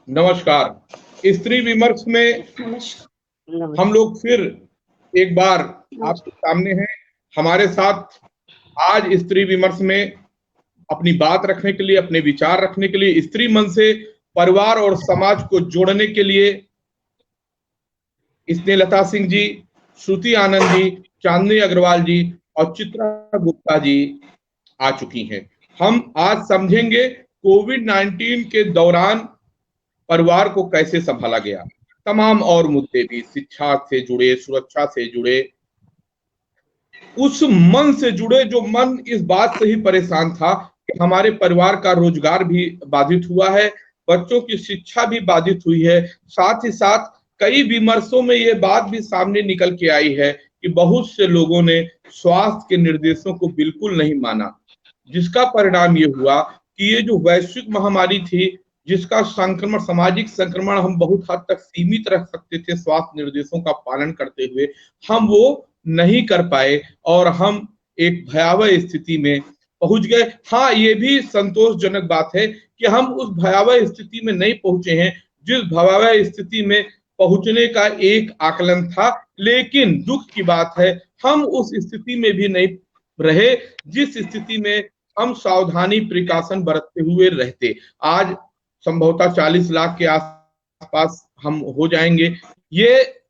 नमस्कार। स्त्री विमर्श में हम लोग फिर एक बार आपके सामने हैं। हमारे साथ आज स्त्री विमर्श में अपनी बात रखने के लिए, अपने विचार रखने के लिए, स्त्री मन से परिवार और समाज को जोड़ने के लिए स्नेहलता सिंह जी, श्रुति आनंद जी, चांदनी अग्रवाल जी और चित्रा गुप्ता जी आ चुकी हैं। हम आज समझेंगे कोविड-19 के दौरान परिवार को कैसे संभाला गया, तमाम और मुद्दे भी, शिक्षा से जुड़े, सुरक्षा से जुड़े, उस मन से जुड़े जो मन इस बात से ही परेशान था कि हमारे परिवार का रोजगार भी बाधित हुआ है, बच्चों की शिक्षा भी बाधित हुई है। साथ ही साथ कई विमर्शों में ये बात भी सामने निकल के आई है कि बहुत से लोगों ने स्वास्थ्य के निर्देशों को बिल्कुल नहीं माना, जिसका परिणाम ये हुआ कि ये जो वैश्विक महामारी थी, जिसका संक्रमण, सामाजिक संक्रमण हम बहुत हद तक सीमित रख सकते थे स्वास्थ्य निर्देशों का पालन करते हुए, हम वो नहीं कर पाए और हम एक भयावह स्थिति में पहुंच गए। हाँ, ये भी संतोषजनक बात है कि हम उस भयावह स्थिति में नहीं पहुंचे हैं जिस भयावह स्थिति में पहुंचने का एक आकलन था, लेकिन दुख की बात है हम उस स्थिति में भी नहीं रहे जिस स्थिति में हम सावधानी प्रिकॉशन बरतते हुए रहते। आज संभवतः 40 लाख के आसपास हम हो जाएंगे। ये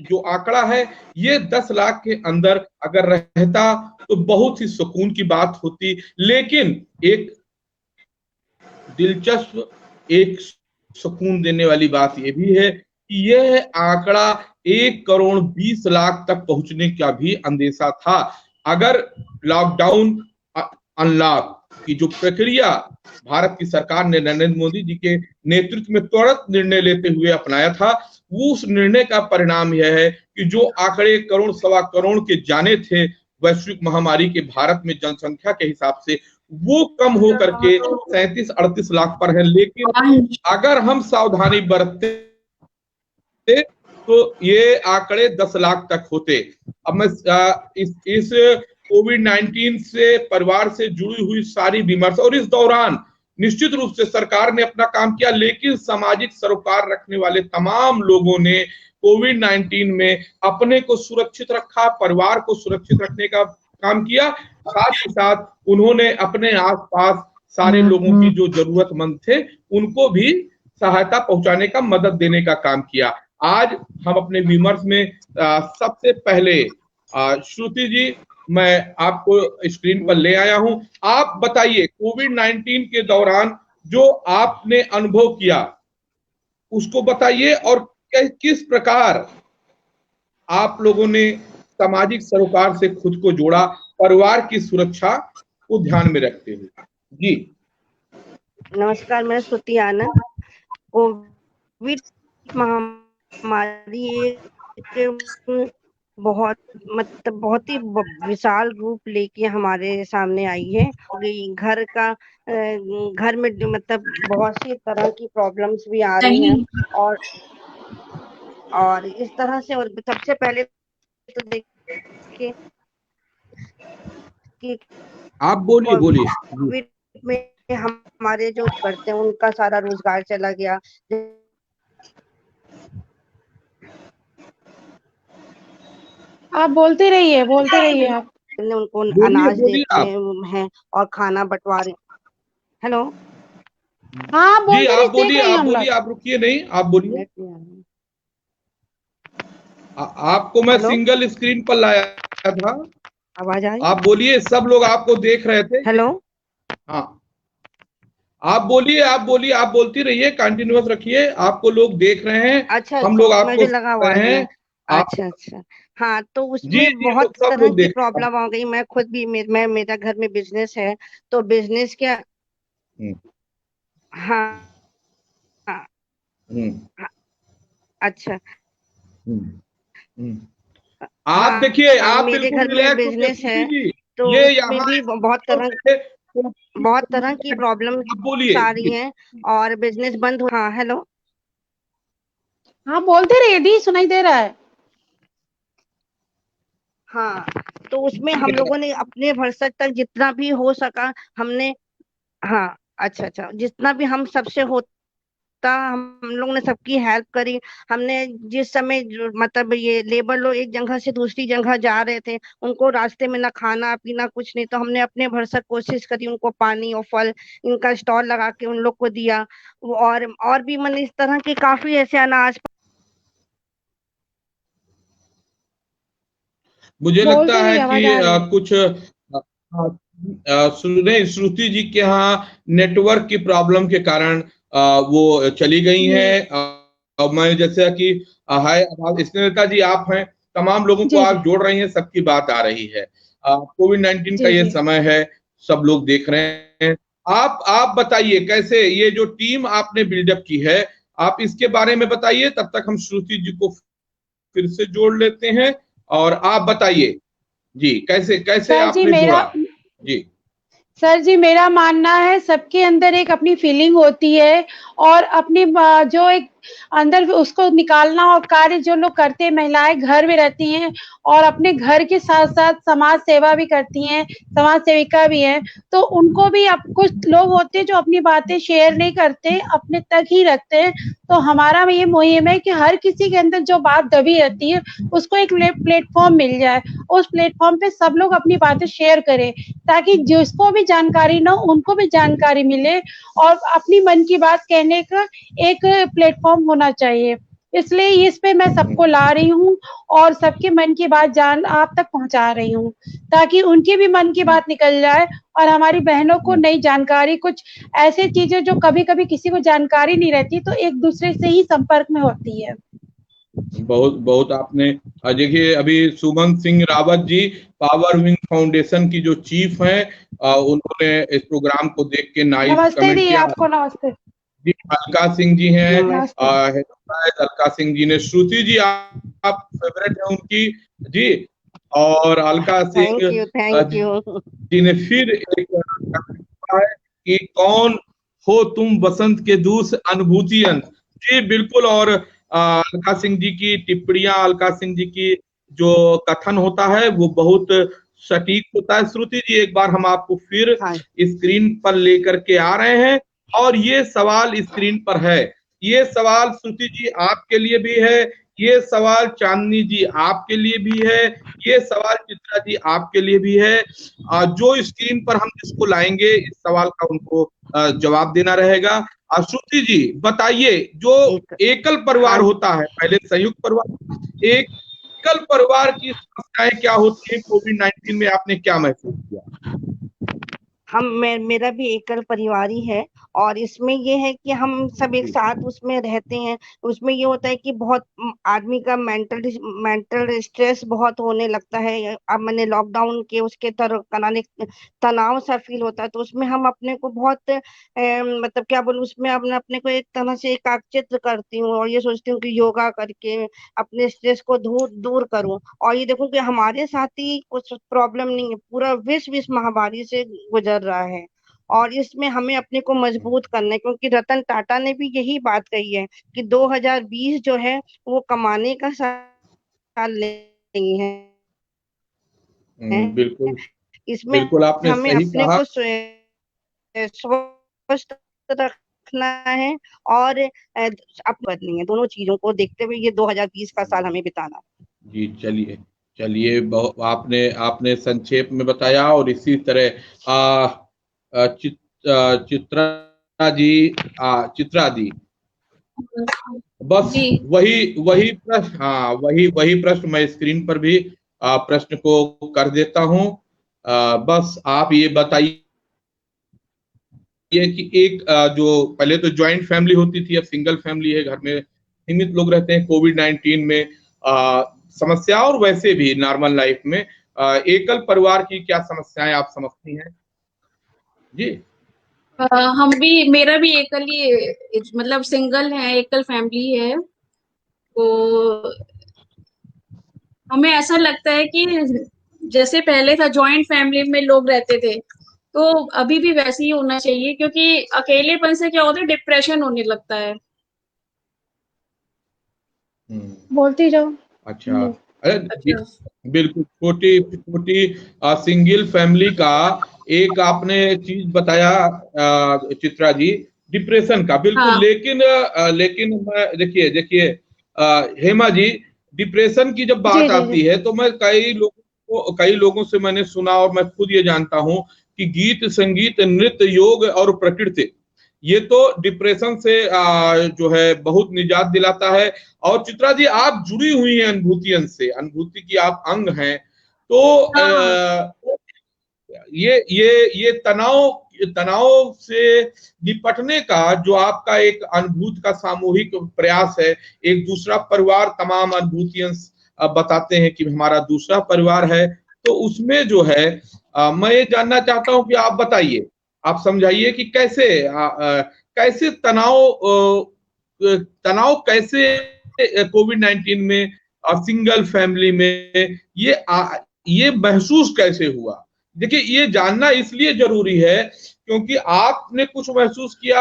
जो आंकड़ा है ये 10 लाख के अंदर अगर रहता तो बहुत ही सुकून की बात होती, लेकिन एक दिलचस्प, एक सुकून देने वाली बात ये भी है कि यह आंकड़ा 1,20,00,000 तक पहुंचने का भी अंदेशा था। अगर लॉकडाउन अनलॉक की जो प्रक्रिया भारत की सरकार ने नरेंद्र मोदी जी के नेतृत्व में त्वरित निर्णय लेते हुए अपनाया था, उस निर्णय का परिणाम यह है कि जो आंकड़े करोड़ सवा करोड़ के जाने थे वैश्विक महामारी के भारत में जनसंख्या के हिसाब से, वो कम हो करके 37-38 लाख पर है। लेकिन अगर हम सावधानी बरतते तो ये आंकड़े 10 लाख तक होते। अब मैं इस कोविड-19 से परिवार से जुड़ी हुई सारी विमर्श, और इस दौरान निश्चित रूप से सरकार ने अपना काम किया, लेकिन सामाजिक सरोकार रखने वाले तमाम लोगों ने कोविड-19 में अपने को सुरक्षित रखा, परिवार को सुरक्षित रखने का काम किया। साथ ही साथ उन्होंने अपने आसपास सारे लोगों की जो जरूरतमंद थे उनको भी सहायता पहुंचाने का, मदद देने का काम किया। आज हम अपने विमर्श में सबसे पहले श्रुति जी, मैं आपको स्क्रीन पर ले आया हूं। आप बताइए कोविड-19 के दौरान जो आपने अनुभव किया उसको बताइए, और किस प्रकार आप लोगों ने सामाजिक सरोकार से खुद को जोड़ा, परिवार की सुरक्षा को ध्यान में रखते हुए। जी नमस्कार, मैं श्रुति आनंद। कोविड महामारी एक बहुत ही विशाल रूप लेके हमारे सामने आई है। घर में मतलब बहुत सी तरह की प्रॉब्लम्स भी आ रही हैं और इस तरह से, और सबसे पहले तो देखिए कि आप बोलिए कोविड में हमारे जो करते हैं उनका सारा रोजगार चला गया। आप बोलते रहिए आप। उनको अनाज देते हैं और खाना बंटवारे। हेलो, हाँ जी आप बोलिए, आप रुकिए नहीं, आप बोलिए। आपको मैं सिंगल स्क्रीन पर लाया था, आवाज आ रही? आप बोलिए, सब लोग आपको देख रहे थे। हेलो, हाँ आप बोलिए, आप बोलती रहिए, कंटिन्यूअस रखिए, आपको लोग देख रहे हैं। अच्छा, हम लोग आपको मुझे लगा रहे हैं। अच्छा। हाँ, तो उसमें बहुत तरह की प्रॉब्लम आ गई। मैं खुद भी, मेरा घर में बिजनेस है, तो बिजनेस क्या, हाँ अच्छा, आप देखिए, आप मेरे घर में बिजनेस है, तो उसमें भी बहुत तरह की प्रॉब्लम आ रही हैं और बिजनेस बंद हो। हाँ हेलो, हाँ बोलते रहिए दी, सुनाई दे रहा है। हाँ, तो उसमें हम लोगों ने अपने भरसक तक जितना भी हो सका हमने, हाँ अच्छा, जितना भी हम सबसे होता आवश्यकता हम लोग ने सबकी हेल्प करी। हमने जिस समय मतलब ये लेबर लोग एक जगह से दूसरी जगह जा रहे थे, उनको रास्ते में ना खाना पीना कुछ नहीं, तो हमने अपने भरसक कोशिश करी, उनको पानी और फल इनका स्टॉल लगा के उन लोग को दिया। और भी मैंने इस तरह के काफी ऐसे अनाज। मुझे लगता बोलते है रहिए, आवाज आ रही है। कुछ सुने श्रुति जी के यहाँ नेटवर्क की प्रॉब्लम के कारण वो चली गई हैं। मैं जैसे कि हाय स्नेहलता जी आप हैं, तमाम लोगों को जी जी आप जोड़ रही हैं, सबकी बात आ रही है। कोविड-19 का जी ये जी। समय है, सब लोग देख रहे हैं। आप बताइए कैसे ये जो टीम आपने बिल्डअप की है, आप इसके बारे में बताइए, तब तक हम श्रुति जी को फिर से जोड़ लेते हैं। और आप बताइए जी, कैसे कैसे सर जी आपने मेरा जोड़ा? जी सर जी मेरा मानना है, सबके अंदर एक अपनी फीलिंग होती है और अपनी जो एक अंदर उसको निकालना, और कार्य जो लोग करते हैं, महिलाएं घर में रहती हैं और अपने घर के साथ साथ समाज सेवा भी करती हैं, समाज सेविका भी हैं, तो उनको भी अब कुछ लोग होते हैं जो अपनी बातें शेयर नहीं करते, अपने तक ही रखते हैं। तो हमारा ये मुहिम है कि हर किसी के अंदर जो बात दबी रहती है उसको एक प्लेटफॉर्म मिल जाए, उस प्लेटफॉर्म पे सब लोग अपनी बातें शेयर करें, ताकि जिसको भी जानकारी ना हो उनको भी जानकारी मिले, और अपनी मन की बात कहने का एक प्लेटफॉर्म होना चाहिए। इसलिए इस पे मैं सबको ला रही हूँ और सबके मन की बात जान आप तक पहुंचा रही हूँ, ताकि उनके भी मन की बात निकल जाए और हमारी बहनों को नई जानकारी, कुछ ऐसे चीजें जो कभी कभी किसी को जानकारी नहीं रहती, तो एक दूसरे से ही संपर्क में होती है। बहुत बहुत आपने देखिए, अभी सुमन Singh Rawat ji power wing foundation की जो चीफ हैं, उन्होंने इस प्रोग्राम को देख के नाइस नमस्ते कमेंट दी किया। आपको, नमस्ते। जी अलका सिंह जी हैं, नमस्ते। अलका सिंह जी ने श्रुति जी आप फेवरेट है उनकी जी। और अलका सिंह थैंक यू। जी ने फिर एक कहा है कि कौन हो तुम बसंत के दूस अनुभूति अंत। जी बिल्कुल। और अलका सिंह जी की टिप्पणियां, अलका सिंह जी की जो कथन होता है वो बहुत सटीक होता है। श्रुति जी एक बार हम आपको फिर हाँ स्क्रीन पर लेकर के आ रहे हैं, और ये सवाल स्क्रीन पर है। ये सवाल श्रुति जी आपके लिए भी है, ये सवाल चांदनी जी आपके लिए भी है, ये सवाल चित्रा जी आपके लिए भी है। जो स्क्रीन पर हम जिसको लाएंगे इस सवाल का उनको जवाब देना रहेगा। श्रुति जी बताइए, जो एकल परिवार हाँ होता है, पहले संयुक्त परिवार, एकल परिवार की समस्याएं क्या होती है कोविड-19 में, आपने क्या महसूस किया? मेरा भी एकल परिवार ही है, और इसमें ये है कि हम सब एक साथ उसमें रहते हैं। उसमें ये होता है कि बहुत आदमी का मेंटल स्ट्रेस बहुत होने लगता है। अब मैंने लॉकडाउन के उसके कराने तनाव सा फील होता है, तो उसमें हम अपने को बहुत मतलब क्या बोलूं, उसमें अपने अपने को एक तरह से एकाग्रचित्त करती हूँ, और ये सोचती हूँ कि योगा करके अपने स्ट्रेस को दूर दूर करूं। और ये देखूं कि हमारे साथ ही कुछ प्रॉब्लम नहीं है, पूरा विश्व इस महामारी से गुजर रहा है, और इसमें हमें अपने को मजबूत करना है, क्योंकि रतन टाटा ने भी यही बात कही है कि 2020 जो है वो कमाने का साल नहीं है। बिल्कुल इसमें बिल्कुल आपने हमें सही अपने कहा। को स्वस्थ रखना है, और अब बदलनी है, दोनों चीजों को देखते हुए ये 2020 का साल हमें बिताना है। जी चलिए चलिए, आपने आपने संक्षेप में बताया, और इसी तरह चित्रा जी, चित्रा जी बस जी वही वही प्रश्न, हाँ वही वही प्रश्न मैं स्क्रीन पर भी प्रश्न को कर देता हूँ। बस आप ये बताइए कि एक जो पहले तो ज्वाइंट फैमिली होती थी, अब सिंगल फैमिली है, घर में सीमित लोग रहते हैं। कोविड-19 में समस्या, और वैसे भी नॉर्मल लाइफ में एकल परिवार की क्या समस्याएं आप समझती हैं जी? हम भी, मेरा भी एकल ही, मतलब सिंगल है, एकल फैमिली है। तो हमें ऐसा लगता है कि जैसे पहले था जॉइंट फैमिली में लोग रहते थे, तो अभी भी वैसे ही होना चाहिए, क्योंकि अकेलेपन से क्या होता है, डिप्रेशन होने लगता है। बोलती जाओ। अच्छा। अरे अच्छा। बिल्कुल, छोटी छोटी सिंगल फैमिली का एक आपने चीज बताया चित्रा जी, डिप्रेशन का, बिल्कुल। हाँ लेकिन देखिए हेमा जी, डिप्रेशन की जब जी बात जी आती जी। है तो मैं कई लोगों से मैंने सुना और मैं खुद ये जानता हूं कि गीत, संगीत, नृत्य, योग और प्रकृति, ये तो डिप्रेशन से जो है बहुत निजात दिलाता है। और चित्रा जी, आप जुड़ी हुई हैं अनुभूतियन से, अनुभूति की आप अंग हैं, तो हाँ ये तनाव तनाव से निपटने का जो आपका एक अनुभूति का सामूहिक प्रयास है, एक दूसरा परिवार, तमाम अनुभूतियां बताते हैं कि हमारा दूसरा परिवार है, तो उसमें जो है मैं ये जानना चाहता हूं कि आप बताइए, आप समझाइए कि कैसे तनाव कैसे कोविड-19 में सिंगल फैमिली में ये महसूस कैसे हुआ। देखिए, ये जानना इसलिए जरूरी है क्योंकि आपने कुछ महसूस किया,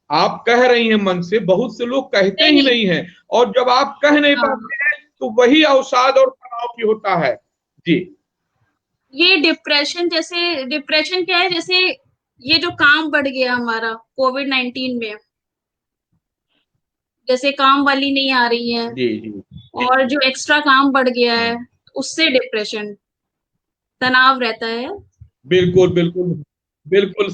आप कह रही हैं मन से, बहुत से लोग कहते ही नहीं नहीं हैं, और जब आप कह नहीं हाँ पाते हैं तो वही अवसाद और तनाव की होता है। जी ये डिप्रेशन क्या है, जैसे ये जो काम बढ़ गया हमारा कोविड-19 में, जैसे काम वाली नहीं आ रही है जी जी और जो एक्स्ट्रा काम बढ़ गया है, उससे डिप्रेशन, तनाव रहता है। बिल्कुल बिल्कुल बिल्कुल,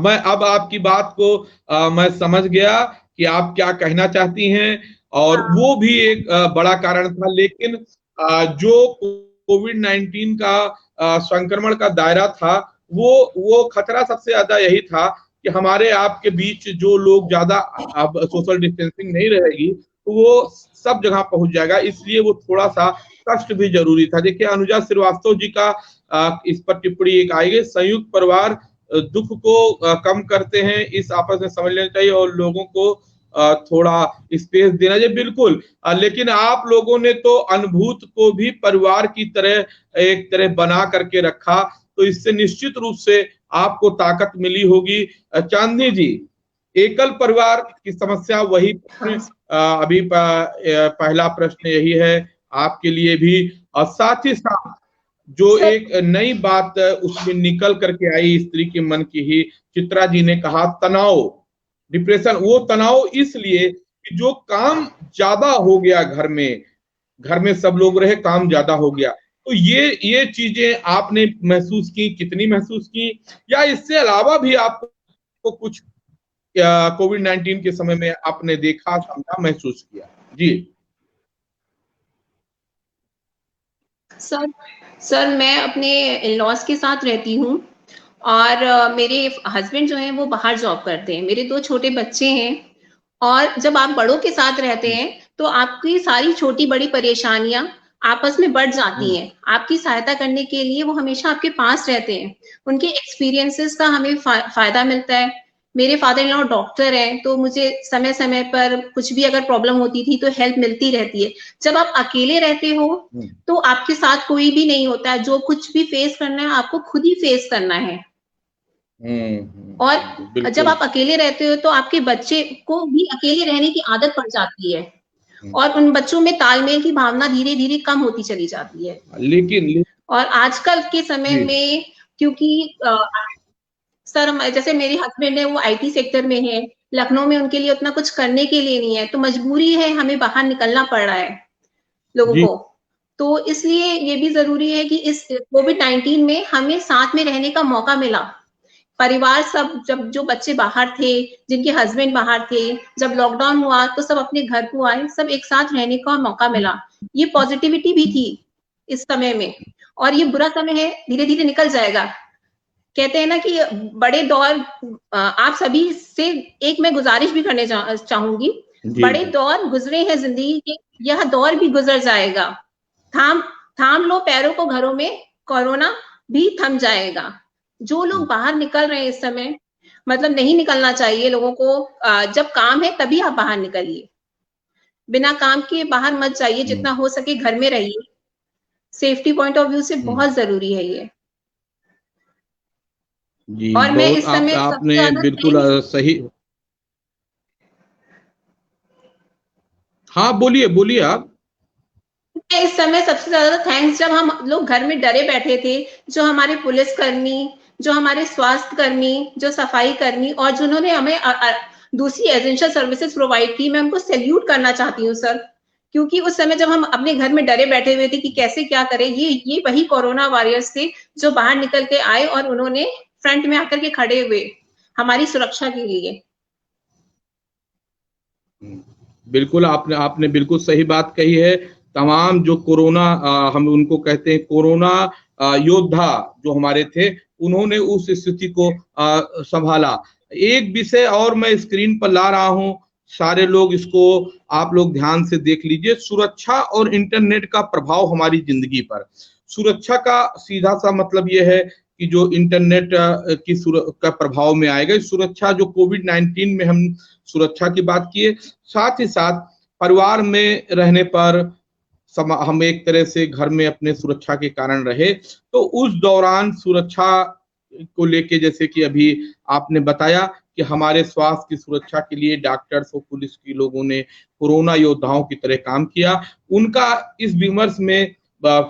मैं अब आपकी बात को मैं समझ गया कि आप क्या कहना चाहती हैं, और हाँ वो भी एक बड़ा कारण था। लेकिन जो कोविड-19 का संक्रमण का दायरा था, वो खतरा सबसे ज्यादा यही था कि हमारे आपके बीच जो लोग ज्यादा, अब सोशल डिस्टेंसिंग नहीं रहेगी तो वो सब जगह पहुंच जाएगा, इसलिए वो थोड़ा सा कष्ट भी जरूरी था। देखिए, अनुजा श्रीवास्तव जी का इस पर टिप्पणी एक आई है, संयुक्त परिवार दुख को कम करते हैं, इस आपस में समझ लेना चाहिए और लोगों को थोड़ा स्पेस देना चाहिए। बिल्कुल, लेकिन आप लोगों ने तो अनुभूत को भी परिवार की तरह एक तरह बना करके रखा, तो इससे निश्चित रूप से आपको ताकत मिली होगी। चांदनी जी, एकल परिवार की समस्या वही प्रश्न, अभी पहला प्रश्न यही है आपके लिए भी, और साथ ही साथ जो सर एक नई बात उसमें निकल करके आई स्त्री के मन की ही, चित्रा जी ने कहा तनाव, डिप्रेशन, वो तनाव इसलिए कि जो काम ज्यादा हो गया, घर में सब लोग रहे, काम ज्यादा हो गया, तो ये चीजें आपने महसूस की, कितनी महसूस की, या इससे अलावा भी आपको कुछ कोविड-19 के समय में आपने देखा, समझा, महसूस किया। जी सर सर मैं अपने इन-लॉज के साथ रहती हूँ और मेरे हस्बैंड जो हैं वो बाहर जॉब करते हैं, मेरे 2 छोटे बच्चे हैं। और जब आप बड़ों के साथ रहते हैं तो आपकी सारी छोटी-बड़ी परेशानियाँ आपस में बढ़ जाती हैं। आपकी सहायता करने के लिए वो हमेशा आपके पास रहते हैं। उनके एक्सपीरियंसेस का हमें फ़ायदा मिलता है। मेरे फादर इन लॉ डॉक्टर हैं, तो मुझे समय-समय पर कुछ भी अगर प्रॉब्लम होती थी तो हेल्प मिलती रहती है। जब आप अकेले रहते हो तो आपके साथ कोई भी नहीं होता है, जो कुछ भी फेस करना है आपको खुद ही फेस करना है। और जब बिल्कुल। आप अकेले रहते हो तो आपके बच्चे को भी अकेले रहने की आदत पड़ जाती है और उन बच्चों में तालमेल की भावना धीरे-धीरे कम होती चली जाती है। लेकिन और आजकल के समय जी में क्योंकि सर जैसे मेरे हस्बैंड है वो आईटी सेक्टर में है, लखनऊ में उनके लिए उतना कुछ करने के लिए नहीं है, तो मजबूरी है हमें बाहर निकलना पड़ रहा है लोगों जी को। तो इसलिए ये भी ज़रूरी है कि इस कोविड-19 में हमें साथ में रहने का मौका मिला। परिवार सब, जब जो बच्चे बाहर थे, जिनके हस्बैंड बाहर थे, जब लॉकडाउन हुआ तो सब अपने घर को आए, सब एक साथ रहने का मौका मिला। ये पॉजिटिविटी भी थी इस समय में, और ये बुरा समय है, धीरे-धीरे निकल जाएगा। कहते हैं ना कि बड़े दौर, आप सभी से एक मैं गुजारिश भी करने चाहूंगी, बड़े दौर गुजरे हैं जिंदगी के, यह दौर भी गुजर जाएगा। थाम लो पैरों को घरों में, कोरोना भी थम जाएगा। जो लोग बाहर निकल रहे हैं इस समय, मतलब नहीं निकलना चाहिए लोगों को। जब काम है तभी आप बाहर निकलिए, बिना काम के बाहर मत जाइए, जितना हो सके घर में रहिए। सेफ्टी पॉइंट ऑफ व्यू से बहुत जरूरी है ये। जी, और मैं बहुत इस समय सबसे आपने ज्यादा बिल्कुल सही। हाँ, बोलिए बोलिए आप। इस समय सबसे ज्यादा थैंक्स, जब हम लोग घर में डरे बैठे थे, जो हमारे पुलिसकर्मी, जो हमारे स्वास्थ्य कर्मी, जो सफाई कर्मी और जिन्होंने हमें दूसरी एसेंशियल सर्विसेज प्रोवाइड की, मैं उनको सैल्यूट करना चाहती हूँ सर, क्योंकि उस समय जब हम अपने घर में डरे बैठे हुए थे कि कैसे क्या करें, ये वही कोरोना वॉरियर्स थे जो बाहर निकल के आए और उन्होंने फ्रंट में आकर के खड़े हुए हमारी सुरक्षा के लिए। बिल्कुल, आपने बिल्कुल सही बात कही है। तमाम जो कोरोना हम उनको कहते हैं कोरोना योद्धा जो हमारे थे, उन्होंने उस स्थिति को संभाला। एक विषय और मैं स्क्रीन पर ला रहा हूं, सारे लोग इसको आप लोग ध्यान से देख लीजिए। सुरक्षा और इंटरनेट का प्रभाव हमारी जिंदगी पर। सुरक्षा का सीधा सा मतलब यह है कि जो इंटरनेट का प्रभाव में आएगा, सुरक्षा जो कोविड-19 में हम सुरक्षा की बात किए, साथ ही साथ परिवार में रहने पर हम एक तरह से घर में अपने सुरक्षा के कारण रहे, तो उस दौरान सुरक्षा को लेके जैसे कि अभी आपने बताया कि हमारे स्वास्थ्य की सुरक्षा के लिए डॉक्टर्स और पुलिस के लोगों ने कोरोना योद्धाओं की तरह काम किया। उनका इस विमर्श में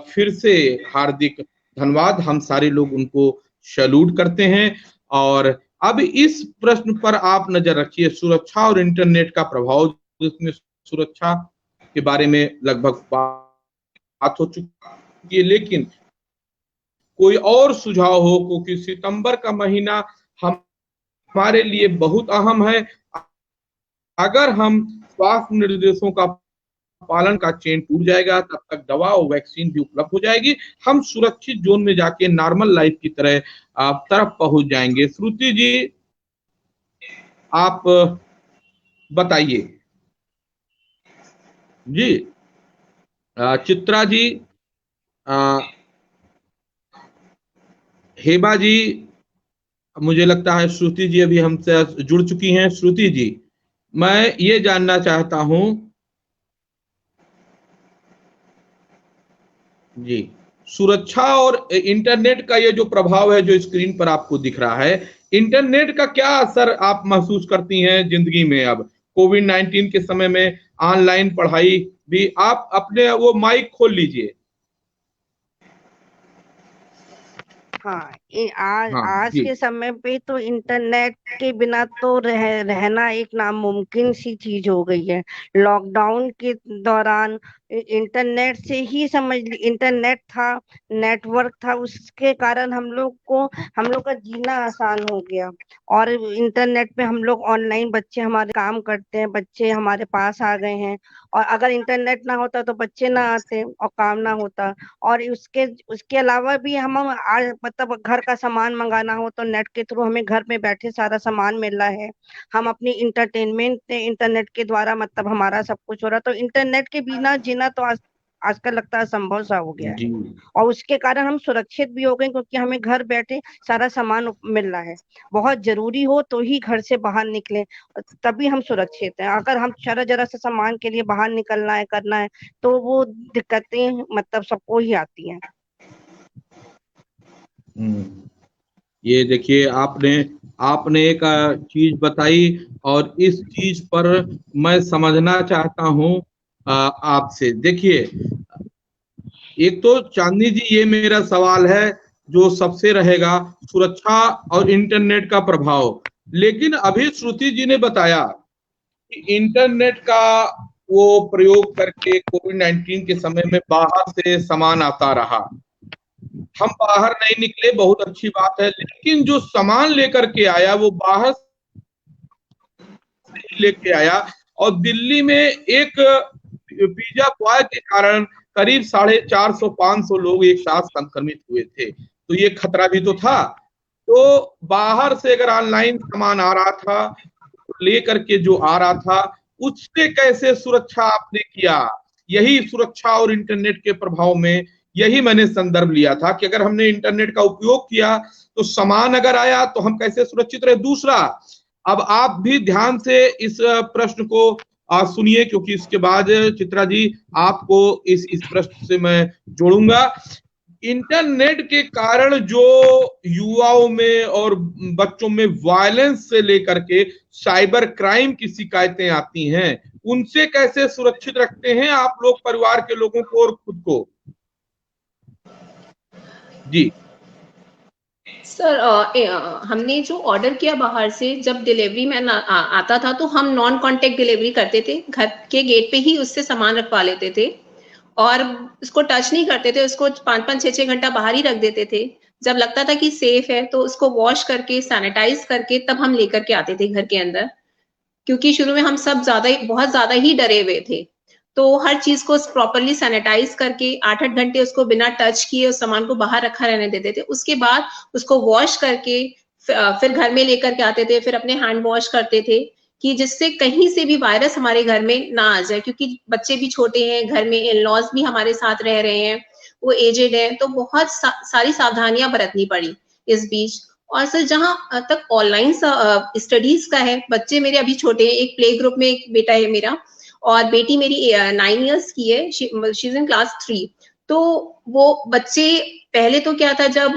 फिर से हार्दिक धन्यवाद। हम सारे लोग उनको सैल्यूट करते हैं। और अब इस प्रश्न पर आप नजर रखिए, सुरक्षा और इंटरनेट का प्रभाव, जिसमें सुरक्षा के बारे में लगभग बात हो चुकी है, लेकिन कोई और सुझाव हो, क्योंकि सितंबर का महीना हमारे लिए बहुत अहम है। अगर हम स्वास्थ्य निर्देशों का पालन का चेन टूट जाएगा, तब तक दवा और वैक्सीन भी उपलब्ध हो जाएगी, हम सुरक्षित जोन में जाके नॉर्मल लाइफ की तरह तरफ पहुंच जाएंगे। श्रुति जी, आप बताइए। जी, चित्रा जी, हेबा जी, मुझे लगता है श्रुति जी अभी हमसे जुड़ चुकी हैं। श्रुति जी, मैं ये जानना चाहता हूं जी, सुरक्षा और इंटरनेट का ये जो प्रभाव है जो स्क्रीन पर आपको दिख रहा है, इंटरनेट का क्या असर आप महसूस करती हैं जिंदगी में? अब कोविड-19 के समय में ऑनलाइन पढ़ाई भी, आप अपने वो माइक खोल लीजिए। हाँ, हाँ आज जी। के समय पे तो इंटरनेट के बिना तो रहना एक नामुमकिन सी चीज हो गई है। लॉकडाउन के दौरान इंटरनेट से ही इंटरनेट था, नेटवर्क था, उसके कारण हम लोग का जीना आसान हो गया। और इंटरनेट पे हम लोग ऑनलाइन, बच्चे हमारे काम करते हैं, बच्चे हमारे पास आ गए हैं। और अगर इंटरनेट ना होता तो बच्चे ना आते और काम ना होता। और उसके उसके अलावा भी हम आज मतलब घर का सामान मंगाना हो तो नेट के थ्रू हमें घर में बैठे सारा सामान मिल रहा है। हम अपनी इंटरटेनमेंट इंटरनेट के द्वारा मतलब हमारा सब कुछ हो रहा, तो इंटरनेट के बिना जीना तो आजकल लगता है असंभव सा हो गया है। जी, और उसके कारण हम सुरक्षित भी हो गए, क्योंकि हमें घर बैठे सारा सामान मिल रहा है। बहुत जरूरी हो तो ही घर से बाहर निकले, तभी हम सुरक्षित हैं। अगर हम जरा से सामान के लिए बाहर निकलना है, करना है, तो वो दिक्कतें मतलब सबको ही आती हैं। ये देखिए, आपने एक चीज बताई, और इस चीज पर मैं समझना चाहता हूं आपसे। देखिए, एक तो चांदनी जी, ये मेरा सवाल है जो सबसे रहेगा, सुरक्षा और इंटरनेट का प्रभाव। लेकिन अभी श्रुति जी ने बताया कि इंटरनेट का वो प्रयोग करके कोविड-19 के समय में बाहर से सामान आता रहा। हम बाहर नहीं निकले, बहुत अच्छी बात है, लेकिन जो सामान लेकर के आया वो बाहर से लेके आया। और दिल्ली में एक पिज्जा बॉय के कारण करीब 450-500 लोग एक साथ संक्रमित हुए थे, तो ये खतरा भी तो था। तो बाहर से अगर ऑनलाइन सामान आ रहा था, लेकर के जो आ रहा था, उससे कैसे सुरक्षा आपने किया? यही सुरक्षा और इंटरनेट के प्रभाव में यही मैंने संदर्भ लिया था कि अगर हमने इंटरनेट का उपयोग किया तो सामान अगर आया तो हम कैसे सुरक्षित रहे। दूसरा, अब आप भी ध्यान से इस प्रश्न को सुनिए, क्योंकि इसके बाद चित्रा जी आपको इस प्रश्न से मैं जोड़ूंगा। इंटरनेट के कारण जो युवाओं में और बच्चों में वायलेंस से लेकर के साइबर क्राइम की शिकायतें आती हैं, उनसे कैसे सुरक्षित रखते हैं आप लोग परिवार के लोगों को और खुद को? जी सर हमने जो ऑर्डर किया बाहर से, जब डिलीवरी मैन आता था तो हम नॉन कॉन्टेक्ट डिलीवरी करते थे, घर के गेट पे ही उससे सामान रखवा लेते थे और उसको टच नहीं करते थे, उसको 5-5 6-6 घंटा बाहर ही रख देते थे। जब लगता था कि सेफ है तो उसको वॉश करके सैनिटाइज करके तब हम लेकर के आते थे घर के अंदर, क्योंकि शुरू में हम सब बहुत ज्यादा ही डरे हुए थे। तो हर चीज को प्रॉपरली सैनिटाइज करके 8-8 घंटे उसको बिना टच किए उस सामान को बाहर रखा रहने देते थे। उसके बाद उसको वॉश करके फिर घर में लेकर के आते थे, फिर अपने हैंड वॉश करते थे कि जिससे कहीं से भी वायरस हमारे घर में ना आ जाए, क्योंकि बच्चे भी छोटे हैं, घर में इन-लॉज भी हमारे साथ रह रहे हैं, वो एजेड है, तो बहुत सारी सावधानियां बरतनी पड़ी इस बीच। और सर जहां तक ऑनलाइन स्टडीज का है, बच्चे मेरे अभी छोटे हैं, एक प्ले ग्रुप में एक बेटा है मेरा और बेटी मेरी 9 इयर्स की है, शी इज इन क्लास 3। तो वो बच्चे पहले तो क्या था, जब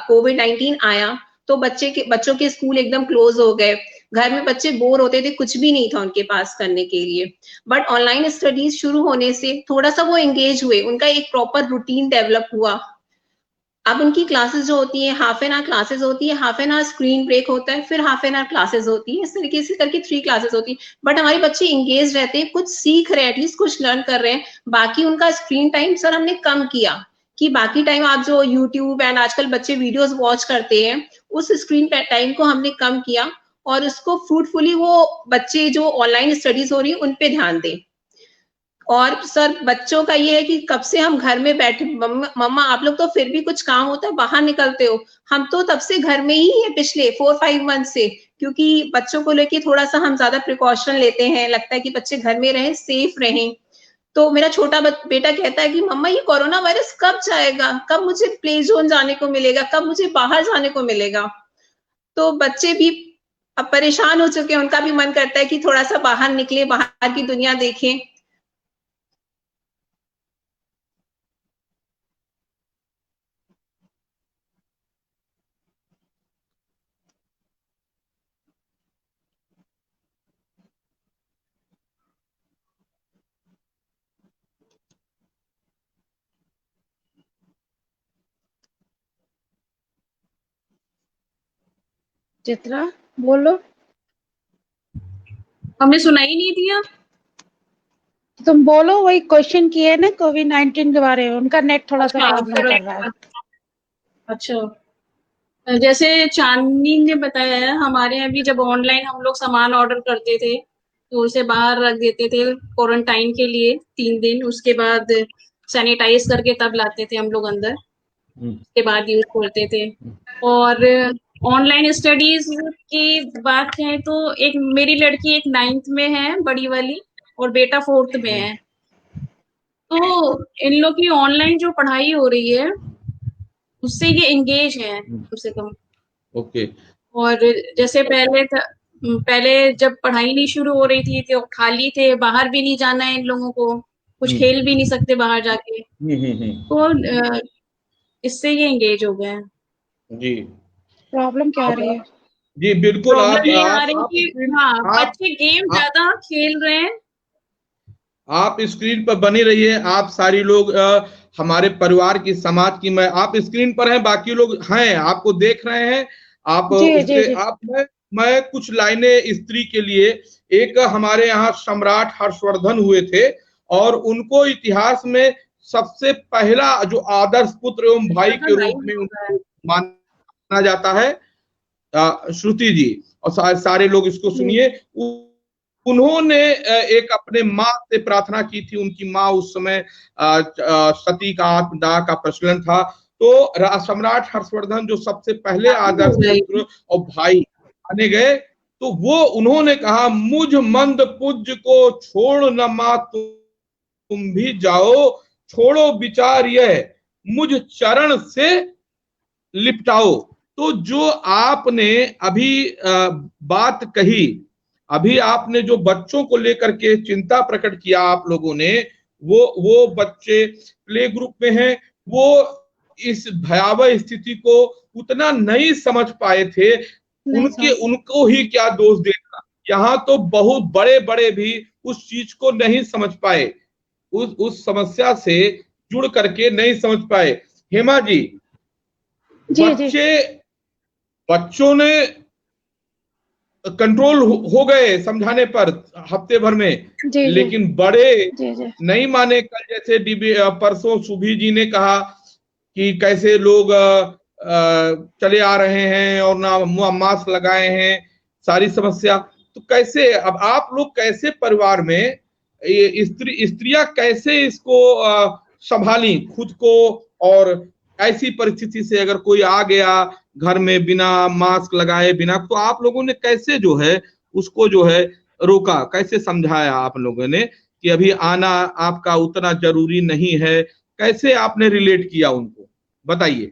कोविड-19 आया तो बच्चों के स्कूल एकदम क्लोज हो गए, घर में बच्चे बोर होते थे, कुछ भी नहीं था उनके पास करने के लिए। बट ऑनलाइन स्टडीज शुरू होने से थोड़ा सा वो एंगेज हुए, उनका एक प्रॉपर रूटीन डेवलप हुआ। अब उनकी क्लासेस जो होती है, हाफ एन आवर क्लासेस होती है, half an hour screen break होता है, फिर हाफ एन आवर क्लासेस होती है, इस तरीके से करके 3 क्लासेस होती है। बट हमारे बच्चे इंगेज रहते हैं, कुछ सीख रहे हैं, एटलीस्ट कुछ लर्न कर रहे हैं। बाकी उनका स्क्रीन टाइम सर हमने कम किया कि बाकी टाइम आप जो यूट्यूब एंड आजकल बच्चे वीडियोस वॉच करते हैं, उस स्क्रीन टाइम को हमने कम किया और उसको फ्रूटफुली वो बच्चे जो ऑनलाइन स्टडीज हो रही है उन पे ध्यान दें। और सर बच्चों का ये है कि कब से हम घर में बैठे, मम्मा आप लोग तो फिर भी कुछ काम होता है बाहर निकलते हो, हम तो तब से घर में ही है पिछले 4-5 मंथ से, क्योंकि बच्चों को लेके थोड़ा सा हम ज्यादा प्रिकॉशन लेते हैं, लगता है कि बच्चे घर में रहें, सेफ रहें। तो मेरा छोटा बेटा कहता है कि मम्मा ये कोरोना वायरस कब जाएगा, कब मुझे प्ले जोन जाने को मिलेगा, कब मुझे बाहर जाने को मिलेगा। तो बच्चे भी अब परेशान हो चुके हैं, उनका भी मन करता है कि थोड़ा सा बाहर निकले, बाहर की दुनिया देखें। चित्रा बोलो। हमने सुनाई नहीं दिया। तुम बोलो, वही क्वेश्चन किए ना कोविड-19 के बारे में, उनका नेट थोड़ा सा प्रॉब्लम कर रहा है। अच्छा, जैसे चांदनी ने बताया है, हमारे यहाँ भी जब ऑनलाइन हम लोग सामान ऑर्डर करते थे तो उसे बाहर रख देते थे क्वारंटाइन के लिए 3 दिन, उसके बाद सैनिटाइज करके तब लाते थे हम लोग अंदर, उसके बाद यूज करते थे। और ऑनलाइन स्टडीज की बात करें तो एक मेरी लड़की एक 9th में है, बड़ी वाली, और बेटा 4th में है। तो इन लोग की ऑनलाइन जो पढ़ाई हो रही है उससे ये एंगेज है कम से कम। ओके। और जैसे पहले जब पढ़ाई नहीं शुरू हो रही थी तो खाली थे, बाहर भी नहीं जाना है इन लोगों को, कुछ खेल भी नहीं सकते बाहर जाके, तो इससे ये एंगेज हो गए हैं। जी प्रॉब्लम क्या आ रही है? जी बिल्कुल। प्रॉब्लम ये आ रही है कि हाँ, बच्चे गेम आप ज्यादा खेल रहे हैं। आप स्क्रीन पर बने रहिए, आप सारी लोग हमारे परिवार की, समाज की, आप स्क्रीन पर हैं, बाकी लोग हैं, आपको देख रहे हैं। आप उससे आप मैं कुछ लाइनें स्त्री के लिए, एक हमारे यहाँ सम्राट हर्षवर्धन हुए थे और उनको इतिहास में सबसे पहला जो आदर्श पुत्र एवं भाई के रूप में उनको माना जाता है, श्रुति जी, और सारे लोग इसको सुनिए। उन्होंने एक अपने माँ से प्रार्थना की थी, उनकी माँ उस समय सती का आत्मदाह का प्रचलन था, तो सम्राट हर्षवर्धन जो सबसे पहले आदर्श पुत्र और भाई माने गए, तो वो उन्होंने कहा, मुझ मंद पूज्य को छोड़ न माँ तुम भी जाओ, छोड़ो विचार यह मुझ चरण से लिपटाओ। तो जो आपने अभी बात कही, अभी आपने जो बच्चों को लेकर के चिंता प्रकट किया आप लोगों ने, वो बच्चे प्ले ग्रुप में हैं, वो इस भयावह स्थिति को उतना नहीं समझ पाए थे, उनको ही क्या दोष देना। यहाँ तो बहुत बड़े बड़े भी उस चीज को नहीं समझ पाए, उस समस्या से जुड़ करके नहीं समझ पाए। हेमा जी, बच्चे बच्चों ने कंट्रोल हो गए समझाने पर हफ्ते भर में, जी लेकिन बड़े जी जी नहीं माने। कल जैसे परसों सुभी जी ने कहा कि कैसे लोग चले आ रहे हैं और ना मास्क लगाए हैं, सारी समस्या। तो कैसे अब आप लोग कैसे परिवार में स्त्रियां कैसे इसको संभाली खुद को, और ऐसी परिस्थिति से अगर कोई आ गया घर में बिना मास्क लगाए बिना, तो आप लोगों ने कैसे जो है उसको जो है रोका, कैसे समझाया आप लोगों ने कि अभी आना आपका उतना जरूरी नहीं है? कैसे आपने रिलेट किया उनको, बताइए।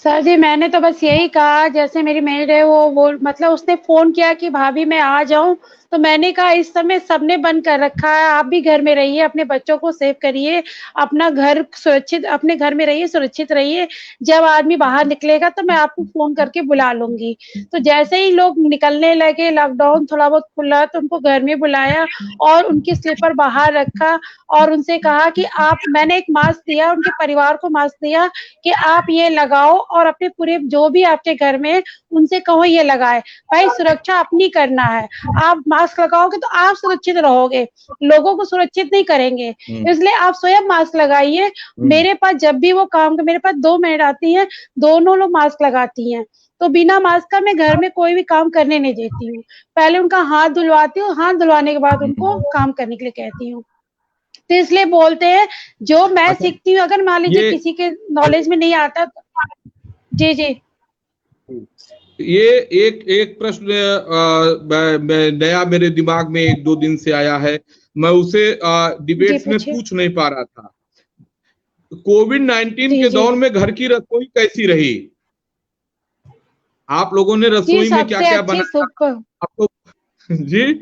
सर जी, मैंने तो बस यही कहा, जैसे मेरी मेड है वो मतलब उसने फोन किया कि भाभी मैं आ जाऊं, तो मैंने कहा इस समय सबने बंद कर रखा है, आप भी घर में रहिए, अपने बच्चों को सेव करिए, अपना घर सुरक्षित, अपने घर में रहिए, सुरक्षित रहिए, जब आदमी बाहर निकलेगा तो मैं आपको फोन करके बुला लूंगी। तो जैसे ही लोग निकलने लगे, लॉकडाउन थोड़ा बहुत खुला, तो उनको घर में बुलाया और उनकी स्लीपर बाहर रखा और उनसे कहा कि मैंने एक मास्क दिया, उनके परिवार को मास्क दिया कि आप ये लगाओ और अपने पूरे जो भी आपके घर में उनसे कहो ये लगाए। भाई सुरक्षा अपनी करना है, आप मास्क लगाओगे तो आप सुरक्षित रहोगे, लोगों को सुरक्षित नहीं करेंगे, इसलिए आप स्वयं मास्क लगाइए। मेरे पास जब भी वो काम मेरे पास 2 मेड आती हैं, दोनों लोग मास्क लगाती हैं, तो बिना मास्क का मैं घर में कोई भी काम करने नहीं देती हूँ। पहले उनका हाथ धुलवाती हूँ, हाथ धुलवाने के बाद उनको काम करने के लिए कहती हूँ। तो इसलिए बोलते हैं जो मैं अच्छा, सीखती हूँ, अगर मान लीजिए किसी के नॉलेज में नहीं आता तो जी जी ये एक प्रश्न नया मेरे दिमाग में 1-2 दिन से आया है, मैं उसे डिबेट्स में पूछ नहीं पा रहा था। कोविड-19 के दौर में घर की रसोई कैसी रही? आप लोगों ने रसोई में क्या क्या बनाया आपको? जी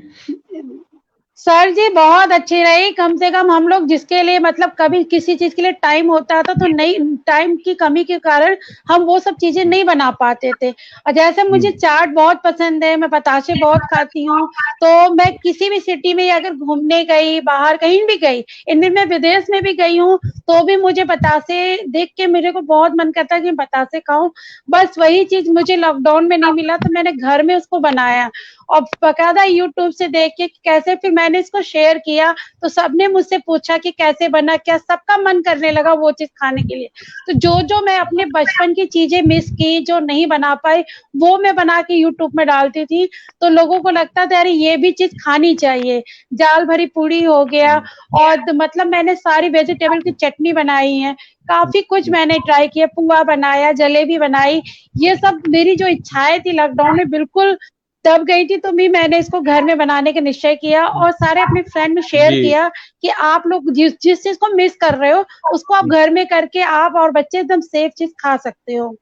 सर जी बहुत अच्छी रही, कम से कम हम लोग जिसके लिए मतलब कभी किसी चीज के लिए टाइम होता था तो नहीं, टाइम की कमी के कारण हम वो सब चीजें नहीं बना पाते थे। और जैसे मुझे चाट बहुत पसंद है, मैं बताशे बहुत खाती हूँ, तो मैं किसी भी सिटी में अगर घूमने गई, बाहर कहीं भी गई, इनमें मैं विदेश में भी गई हूँ, तो भी मुझे बतासे देख के मेरे को बहुत मन करता है कि बतासे खाऊं। बस वही चीज मुझे लॉकडाउन में नहीं मिला, तो मैंने घर में उसको बनाया और बकायदा यूट्यूब से देख के कैसे, फिर मैंने इसको शेयर किया तो सबने मुझसे पूछा कि कैसे बना, क्या सबका मन करने लगा वो चीज खाने के लिए। तो जो मैं अपने बचपन की चीजें मिस की, जो नहीं बना पाई, वो मैं बना के यूट्यूब में डालती थी, तो लोगों को लगता था अरे ये भी चीज खानी चाहिए। जाल भरी पूड़ी हो गया, और मतलब मैंने सारी वेजिटेबल की चटनी बनाई है, काफी कुछ मैंने ट्राई किया, पुआ बनाया, जलेबी बनाई, ये सब मेरी जो इच्छाएं थी लॉकडाउन में बिल्कुल दब गई थी, तो भी मैंने इसको घर में बनाने का निश्चय किया और सारे अपने फ्रेंड में शेयर किया कि आप लोग जिस चीज को मिस कर रहे हो उसको आप घर में करके आप और बच्चे एकदम सेफ चीज खा सकते हो।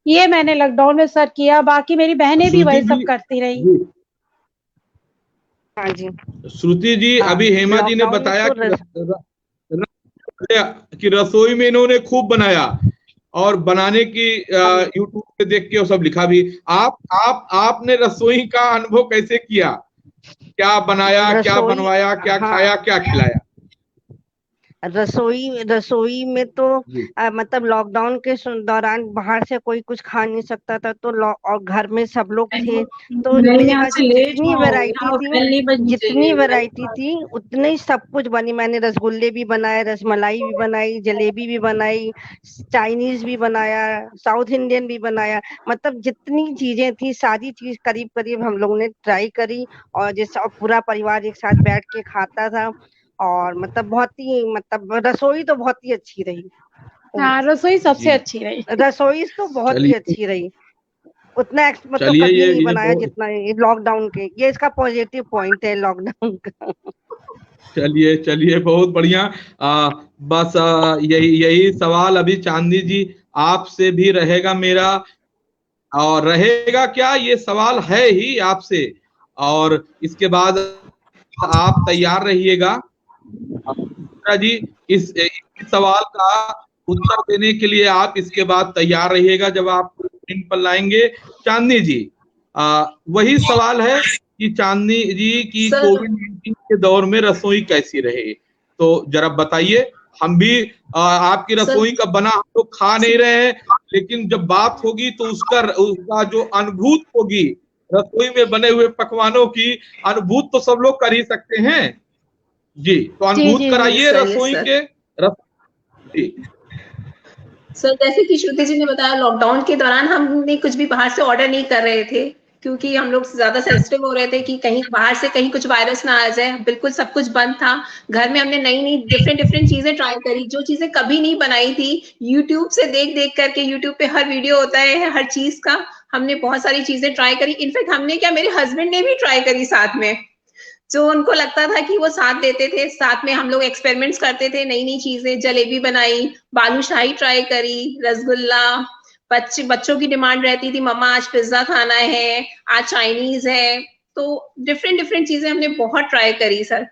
ये मैंने लॉकडाउन में सर किया, बाकी मेरी बहनें भी वही सब करती रही। हाँ जी श्रुति जी, अभी हेमा जी ने बताया कि रसोई में इन्होंने खूब बनाया और बनाने की यूट्यूब पे देख के वो सब लिखा भी। आपने रसोई का अनुभव कैसे किया? क्या बनाया, क्या बनवाया, क्या खाया, क्या खिलाया? रसोई में तो मतलब लॉकडाउन के दौरान बाहर से कोई कुछ खा नहीं सकता था, तो और घर में सब लोग थे, तो जितनी वैरायटी थी उतनी ही सब कुछ बनी। मैंने रसगुल्ले भी बनाए, रसमलाई भी बनाई, जलेबी भी बनाई, चाइनीज भी बनाया, साउथ इंडियन भी बनाया, मतलब जितनी चीजें थी सारी चीज करीब करीब हम लोगों ने ट्राई करी, और जैसे पूरा परिवार एक साथ बैठ के खाता था, और मतलब बहुत ही मतलब रसोई तो बहुत ही अच्छी रही। हाँ, रसोई सबसे अच्छी रही, रसोई तो बहुत ही अच्छी रही, उतना मतलब कभी नहीं बनाया जितना लॉकडाउन के, ये इसका पॉजिटिव पॉइंट है लॉकडाउन का। चलिए बहुत बढ़िया। बस यही सवाल अभी चांदनी जी आपसे भी रहेगा मेरा, और रहेगा क्या, ये सवाल है ही आपसे, और इसके बाद आप तैयार रहिएगा जी इस सवाल का उत्तर देने के लिए। आप इसके बाद तैयार रहिएगा जब आप स्क्रीन पर लाएंगे। चांदनी जी, वही सवाल है कि चांदनी जी की कोविड-19 के दौर में रसोई कैसी रही, तो जरा बताइए। हम भी आपकी रसोई का बना हम लोग खा नहीं रहे हैं, लेकिन जब बात होगी तो उसका जो अनुभूत होगी रसोई में बने हुए पकवानों की, अनुभूत तो सब लोग कर ही सकते हैं। जी, तो जी अनुभूत जी कराइए सर, रसोई सर। के जी। सर जैसे कि श्रुति जी ने बताया, लॉकडाउन के दौरान हमने कुछ भी बाहर से ऑर्डर नहीं कर रहे थे, क्योंकि हम लोग ज्यादा सेंसिटिव हो रहे थे कि कहीं बाहर से कहीं कुछ वायरस ना आ जाए। बिल्कुल सब कुछ बंद था। घर में हमने नई नई डिफरेंट डिफरेंट चीजें ट्राई करी, जो चीजें कभी नहीं बनाई थी। यूट्यूब से देख देख करके, यूट्यूब पे हर वीडियो होता है हर चीज का, हमने बहुत सारी चीजें ट्राई करी। इनफैक्ट हमने क्या, मेरे हस्बैंड ने भी ट्राई करी साथ में। जो उनको लगता था कि वो साथ देते थे, साथ में हम लोग एक्सपेरिमेंट्स करते थे, नई नई चीजें, जलेबी बनाई, बालूशाही ट्राई करी, रसगुल्ला। बच्चों की डिमांड रहती थी, मम्मा आज पिज्जा खाना है, आज चाइनीज है। तो डिफरेंट डिफरेंट चीजें हमने बहुत ट्राई करी सर।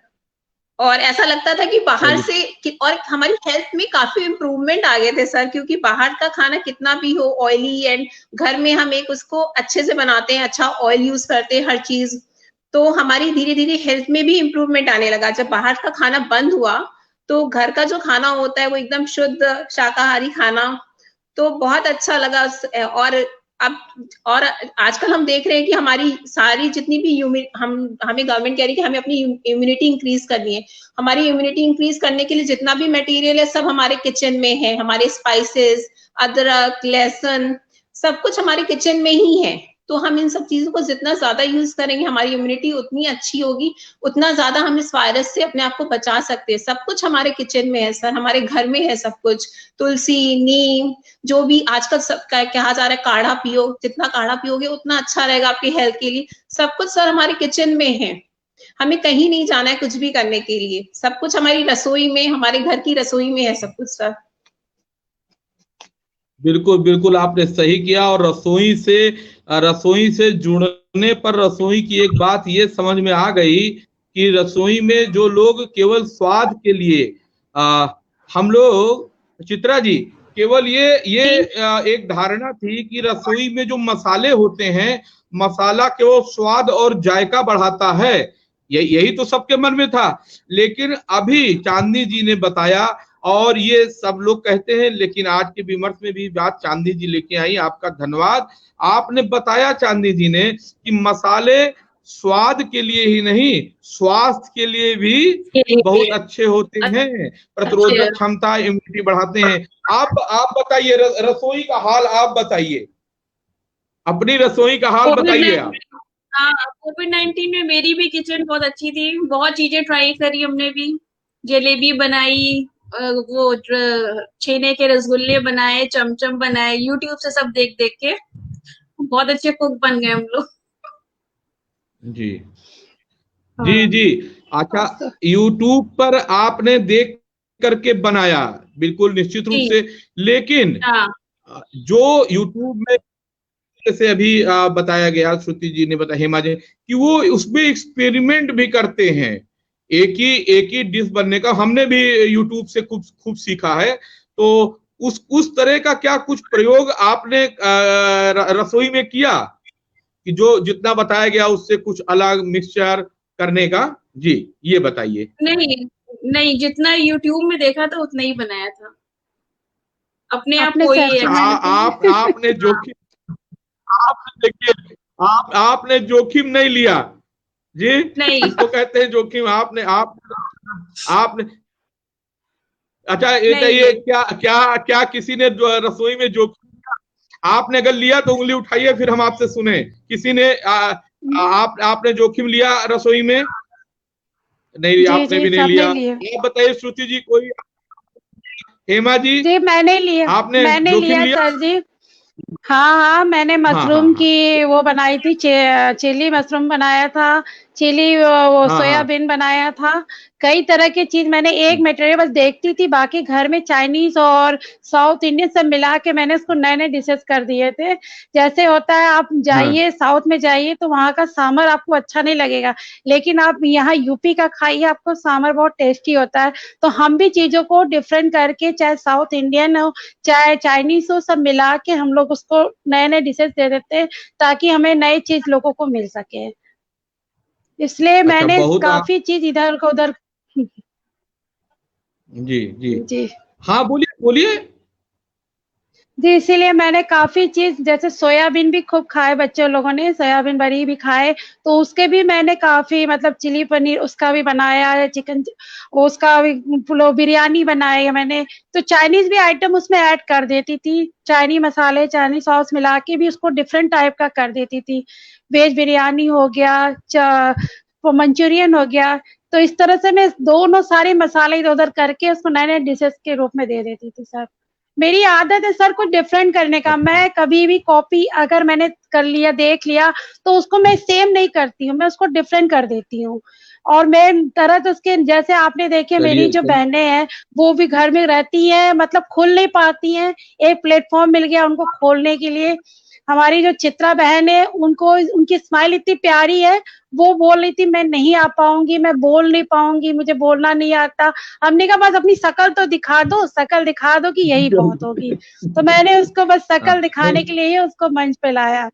और ऐसा लगता था कि बाहर से और हमारी हेल्थ में काफी इम्प्रूवमेंट आ गए थे सर, क्योंकि बाहर का खाना कितना भी हो ऑयली, एंड घर में हम एक उसको अच्छे से बनाते हैं, अच्छा ऑयल यूज करते हैं हर चीज। तो हमारी धीरे धीरे हेल्थ में भी इम्प्रूवमेंट आने लगा। जब बाहर का खाना बंद हुआ तो घर का जो खाना होता है वो एकदम शुद्ध शाकाहारी खाना, तो बहुत अच्छा लगा। और अब और आजकल हम देख रहे हैं कि हमारी सारी जितनी भी हमें गवर्नमेंट कह रही है कि हमें अपनी इम्यूनिटी इंक्रीज करनी है। हमारी इम्यूनिटी इंक्रीज करने के लिए जितना भी मटेरियल है सब हमारे किचन में है। हमारे स्पाइसेस, अदरक, लहसुन, सब कुछ हमारे किचन में ही है। तो हम इन सब चीजों को जितना ज्यादा यूज करेंगे, हमारी इम्यूनिटी उतनी अच्छी होगी, उतना ज्यादा हम इस वायरस से अपने आप को बचा सकते हैं। सब कुछ हमारे किचन में है सर, हमारे घर में है सब कुछ। तुलसी, नीम, जो भी आजकल सब कहा जा रहा है, काढ़ा पियो, जितना काढ़ा पियोगे उतना अच्छा रहेगा आपकी हेल्थ के लिए। सब कुछ सर हमारे किचन में है। हमें कहीं नहीं जाना है कुछ भी करने के लिए, सब कुछ हमारी रसोई में, हमारे घर की रसोई में है सब कुछ सर। बिल्कुल बिल्कुल, आपने सही किया। और रसोई से जुड़ने पर रसोई की एक बात ये समझ में आ गई कि रसोई में जो लोग केवल स्वाद के लिए हम लोग, चित्रा जी, केवल ये एक धारणा थी कि रसोई में जो मसाले होते हैं, मसाला केवल स्वाद और जायका बढ़ाता है, यही तो सबके मन में था। लेकिन अभी चांदनी जी ने बताया, और ये सब लोग कहते हैं, लेकिन आज के विमर्श में भी बात चांदनी जी लेके आई, आपका धन्यवाद। आपने बताया चांदनी जी ने कि मसाले स्वाद के लिए ही नहीं, स्वास्थ्य के लिए भी बहुत अच्छे होते हैं, प्रतिरोधक क्षमता, इम्यूनिटी बढ़ाते हैं। आप बताइए, रसोई का हाल आप बताइए, अपनी रसोई का हाल बताइए आप। हाँ, कोविड-19 में मेरी भी किचन बहुत अच्छी थी। बहुत चीजें ट्राई करी हमने भी। जलेबी बनाई, वो छेने के रसगुल्ले बनाए, चमचम बनाए, यूट्यूब से सब देख देख के बहुत अच्छे कुक बन गए हम लोग। जी जी जी। अच्छा, यूट्यूब पर आपने देख करके बनाया, बिल्कुल निश्चित रूप से। लेकिन जो यूट्यूब में, जैसे अभी बताया गया, श्रुति जी ने बताया, हेमा जी, कि वो उसमें एक्सपेरिमेंट भी करते हैं एक ही डिश बनने का। हमने भी यूट्यूब से खूब सीखा है। तो उस तरह का क्या कुछ प्रयोग आपने रसोई में किया कि जो जितना बताया गया उससे कुछ अलग मिक्सचर करने का? जी, ये बताइए। नहीं नहीं, जितना यूट्यूब में देखा था उतना ही बनाया था अपने आप। कोई आपने जोखिम, आपने देखिए, आपने जोखिम नहीं लिया जी, नहीं। इसको कहते हैं जोखिम। आपने अच्छा, ये क्या क्या क्या किसी ने रसोई में जोखिम लिया? आपने अगर लिया तो उंगली उठाइए, फिर हम आपसे सुने। किसी ने आपने जोखिम लिया रसोई में? नहीं, आपने भी नहीं लिया। आप बताइए श्रुति जी, कोई? हेमा जी, मैंने लिया, आपने मैंने जोखिम लिया? सर जी। हाँ, मैंने मशरूम की वो बनाई थी, चिली मशरूम बनाया था, चिली वो सोयाबीन बनाया था। कई तरह की चीज मैंने, एक मटेरियल बस देखती थी, बाकी घर में चाइनीज और साउथ इंडियन सब मिला के मैंने उसको नए नए डिशेस कर दिए थे। जैसे होता है, आप जाइए साउथ में जाइए तो वहाँ का सांभर आपको अच्छा नहीं लगेगा, लेकिन आप यहाँ यूपी का खाइए, आपको सांभर बहुत टेस्टी होता है। तो हम भी चीजों को डिफरेंट करके, चाहे साउथ इंडियन हो चाहे चाइनीज हो, सब मिला के हम लोग उसको नए नए डिशेस दे देते हैं, ताकि हमें नई चीज लोगों को मिल सके। इसलिए मैंने काफी चीज इधर का उधर। जी जी जी। हाँ, बोलिए बोलिए। जी, इसीलिए मैंने काफ़ी चीज़ जैसे सोयाबीन भी खूब खाए बच्चे लोगों ने, सोयाबीन बड़ी भी खाए, तो उसके भी मैंने काफ़ी मतलब चिली पनीर उसका भी बनाया है, चिकन उसका भी पुलाव बिरयानी बनाई है मैंने। तो चाइनीज़ भी आइटम उसमें ऐड कर देती थी, चाइनी मसाले, चाइनी सॉस मिला के भी उसको डिफरेंट टाइप का कर देती थी। वेज बिरयानी हो गया, वो मंचूरियन हो गया, तो इस तरह से मैं दोनों सारे मसाले इधर-उधर करके उसको नए-नए डिशेज़ के रूप में दे देती थी सर। मेरी आदत है सर कुछ डिफरेंट करने का। मैं कभी भी कॉपी अगर मैंने कर लिया, देख लिया, तो उसको मैं सेम नहीं करती हूँ, मैं उसको डिफरेंट कर देती हूँ। और मैं तरह उसके जैसे आपने देखे मेरी चलिए जो बहनें हैं, वो भी घर में रहती हैं, मतलब खुल नहीं पाती हैं, एक प्लेटफ़ॉर्म मिल गया उनको खोलने के लिए। हमारी जो चित्रा बहन है, उनको उनकी स्माइल इतनी प्यारी है, वो बोल रही थी मैं नहीं आ पाऊँगी, मैं बोल नहीं पाऊँगी, मुझे बोलना नहीं आता। हमने कहा बस अपनी शक्ल दिखा दो कि यही बहुत होगी। तो मैंने उसको बस हाँ, शक्ल दिखाने के लिए ही उसको मंच पे लाया।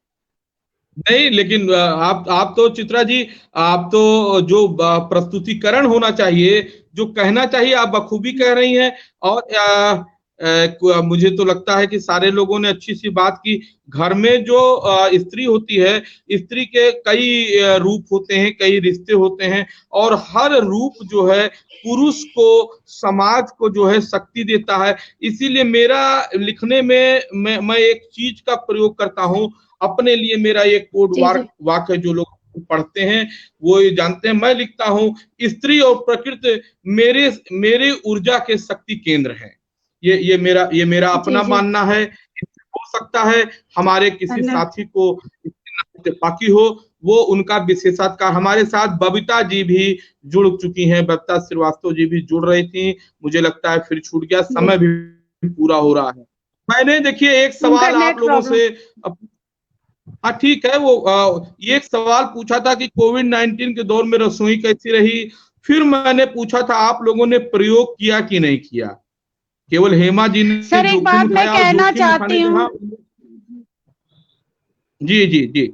नहीं लेकिन आप तो चित्रा जी, आप तो जो प्रस्तुतिकरण होना चाहिए, जो कहना चाहिए आप बखूबी कह रही हैं। और मुझे तो लगता है कि सारे लोगों ने अच्छी सी बात की। घर में जो स्त्री होती है, स्त्री के कई रूप होते हैं, कई रिश्ते होते हैं, और हर रूप जो है पुरुष को, समाज को जो है शक्ति देता है। इसीलिए मेरा लिखने में मैं एक चीज का प्रयोग करता हूं अपने लिए। मेरा एक कोड जी, जी। वाक्य जो लोग पढ़ते हैं वो ये जानते हैं, मैं लिखता हूं स्त्री और प्रकृति मेरे मेरे ऊर्जा के शक्ति केंद्र हैं। ये मेरा जी, अपना जी। मानना है। हो सकता है हमारे किसी धन्य साथी को बाकी हो, वो उनका विशेषाधिकार। हमारे साथ बबीता जी भी जुड़ चुकी हैं, बबीता श्रीवास्तव जी भी जुड़ रही थी। मुझे लगता है फिर छूट गया, जी। समय भी पूरा हो रहा है। मैंने देखिए एक उनका सवाल आप नेट लोगों प्रॉब्लम। से, हाँ ठीक है, वो ये एक सवाल पूछा था कि कोविड-19 के दौर में रसोई कैसी रही। फिर मैंने पूछा था आप लोगों ने प्रयोग किया कि नहीं किया। केवल हेमा जी ने सर एक जोखिम बात मैं उठाया, और कहना जोखिम उठाने चाहती जहां, हूँ जी जी जी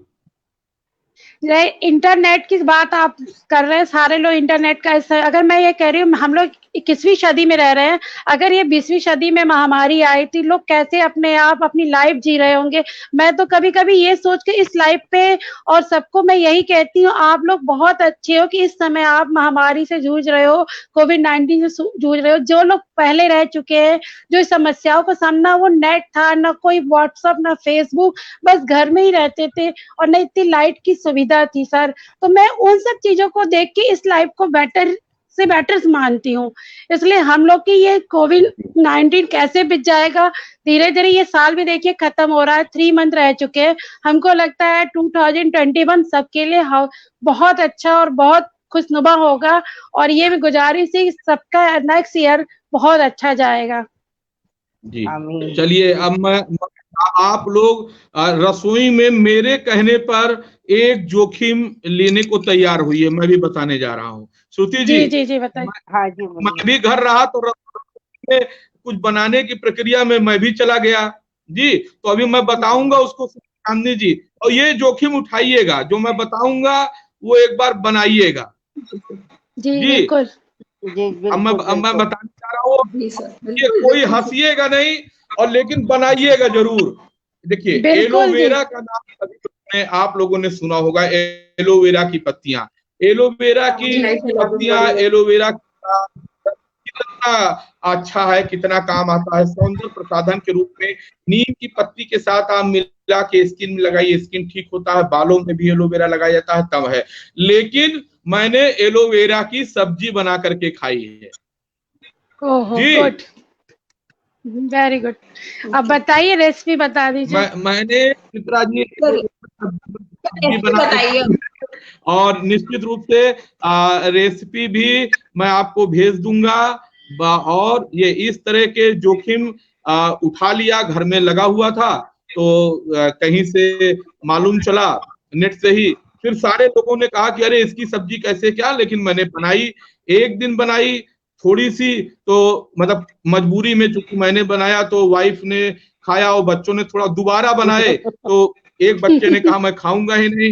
इंटरनेट की बात आप कर रहे हैं, सारे लोग इंटरनेट का अगर मैं ये कह रही हूँ हम लोग 21वीं सदी में रह रहे हैं, अगर ये 20वीं सदी में महामारी आई थी, लोग कैसे अपने आप अपनी लाइफ जी रहे होंगे। मैं तो कभी कभी ये सोच के इस लाइफ पे, और सबको मैं यही कहती हूँ आप लोग बहुत अच्छे हो कि इस समय आप महामारी से जूझ रहे हो, कोविड-19 से जूझ रहे हो। जो लोग पहले रह चुके हैं, जो इस समस्याओं का सामना, वो नेट था ना, कोई व्हाट्सअप ना फेसबुक, बस घर में ही रहते थे और न इतनी लाइट की सुविधा थी सर। तो मैं उन सब चीजों को देख के इस लाइफ को बेटर मानती हूँ। इसलिए हम लोग की ये कोविड-19 कैसे बीत जाएगा, धीरे धीरे ये साल भी देखिए खत्म हो रहा है, 3 मंथ रह चुके हैं। हमको लगता है 2021 सबके लिए बहुत अच्छा और बहुत खुशनुमा होगा, और ये भी गुजारिश है सबका नेक्स्ट ईयर बहुत अच्छा जाएगा। जी। आमीन। चलिए अब मैं आप लोग रसोई में मेरे कहने पर एक जोखिम लेने को तैयार हुई है, मैं भी बताने जा रहा हूँ। श्रुति जी, जी जी जी बताइए। हाँ जी मैं बोलिए। भी घर रहा तो रसोई में कुछ बनाने की प्रक्रिया में मैं भी चला गया। जी, तो अभी मैं बताऊंगा उसको चांदनी जी, और ये जोखिम उठाइएगा, जो मैं बताऊंगा वो एक बार बनाइएगा। जी जी, बिल्कुल। जी अब बिल्कुल मैं बिल्कुल। बताने जा रहा हूँ। जी सर, ये बिल्कुल कोई बिल्कुल। हंसिएगा नहीं, और लेकिन बनाइएगा जरूर। देखिए बिल्कुल जी। एलोवेरा का नाम अभी आप लोगों ने सुना होगा, एलोवेरा की पत्तियां, एलोवेरा की जी पत्तियां, एलोवेरा कितना अच्छा है, कितना काम आता है सौंदर्य प्रसाधन के रूप में। नीम की पत्ती के साथ आप मिला के स्किन में लगाइए, स्किन ठीक होता है। बालों में भी एलोवेरा लगाया जाता है, तब है। लेकिन मैंने एलोवेरा की सब्जी बना करके खाई है ओहो जी। Good, very good. अब बताइए, रेसिपी बता दीजिए। मैंने चित्रा जी सर सब्जी रेसिपी बना के बताइए। खाई है, और निश्चित रूप से रेसिपी भी मैं आपको भेज दूंगा। और ये इस तरह के जोखिम उठा लिया, घर में लगा हुआ था तो कहीं से मालूम चला, नेट से ही। फिर सारे लोगों ने कहा कि अरे इसकी सब्जी कैसे, क्या, लेकिन मैंने बनाई। एक दिन बनाई थोड़ी सी, तो मतलब मजबूरी में, चूंकि मैंने बनाया तो वाइफ ने खाया, और बच्चों ने थोड़ा दोबारा बनाए तो एक बच्चे ने कहा मैं खाऊंगा ही नहीं,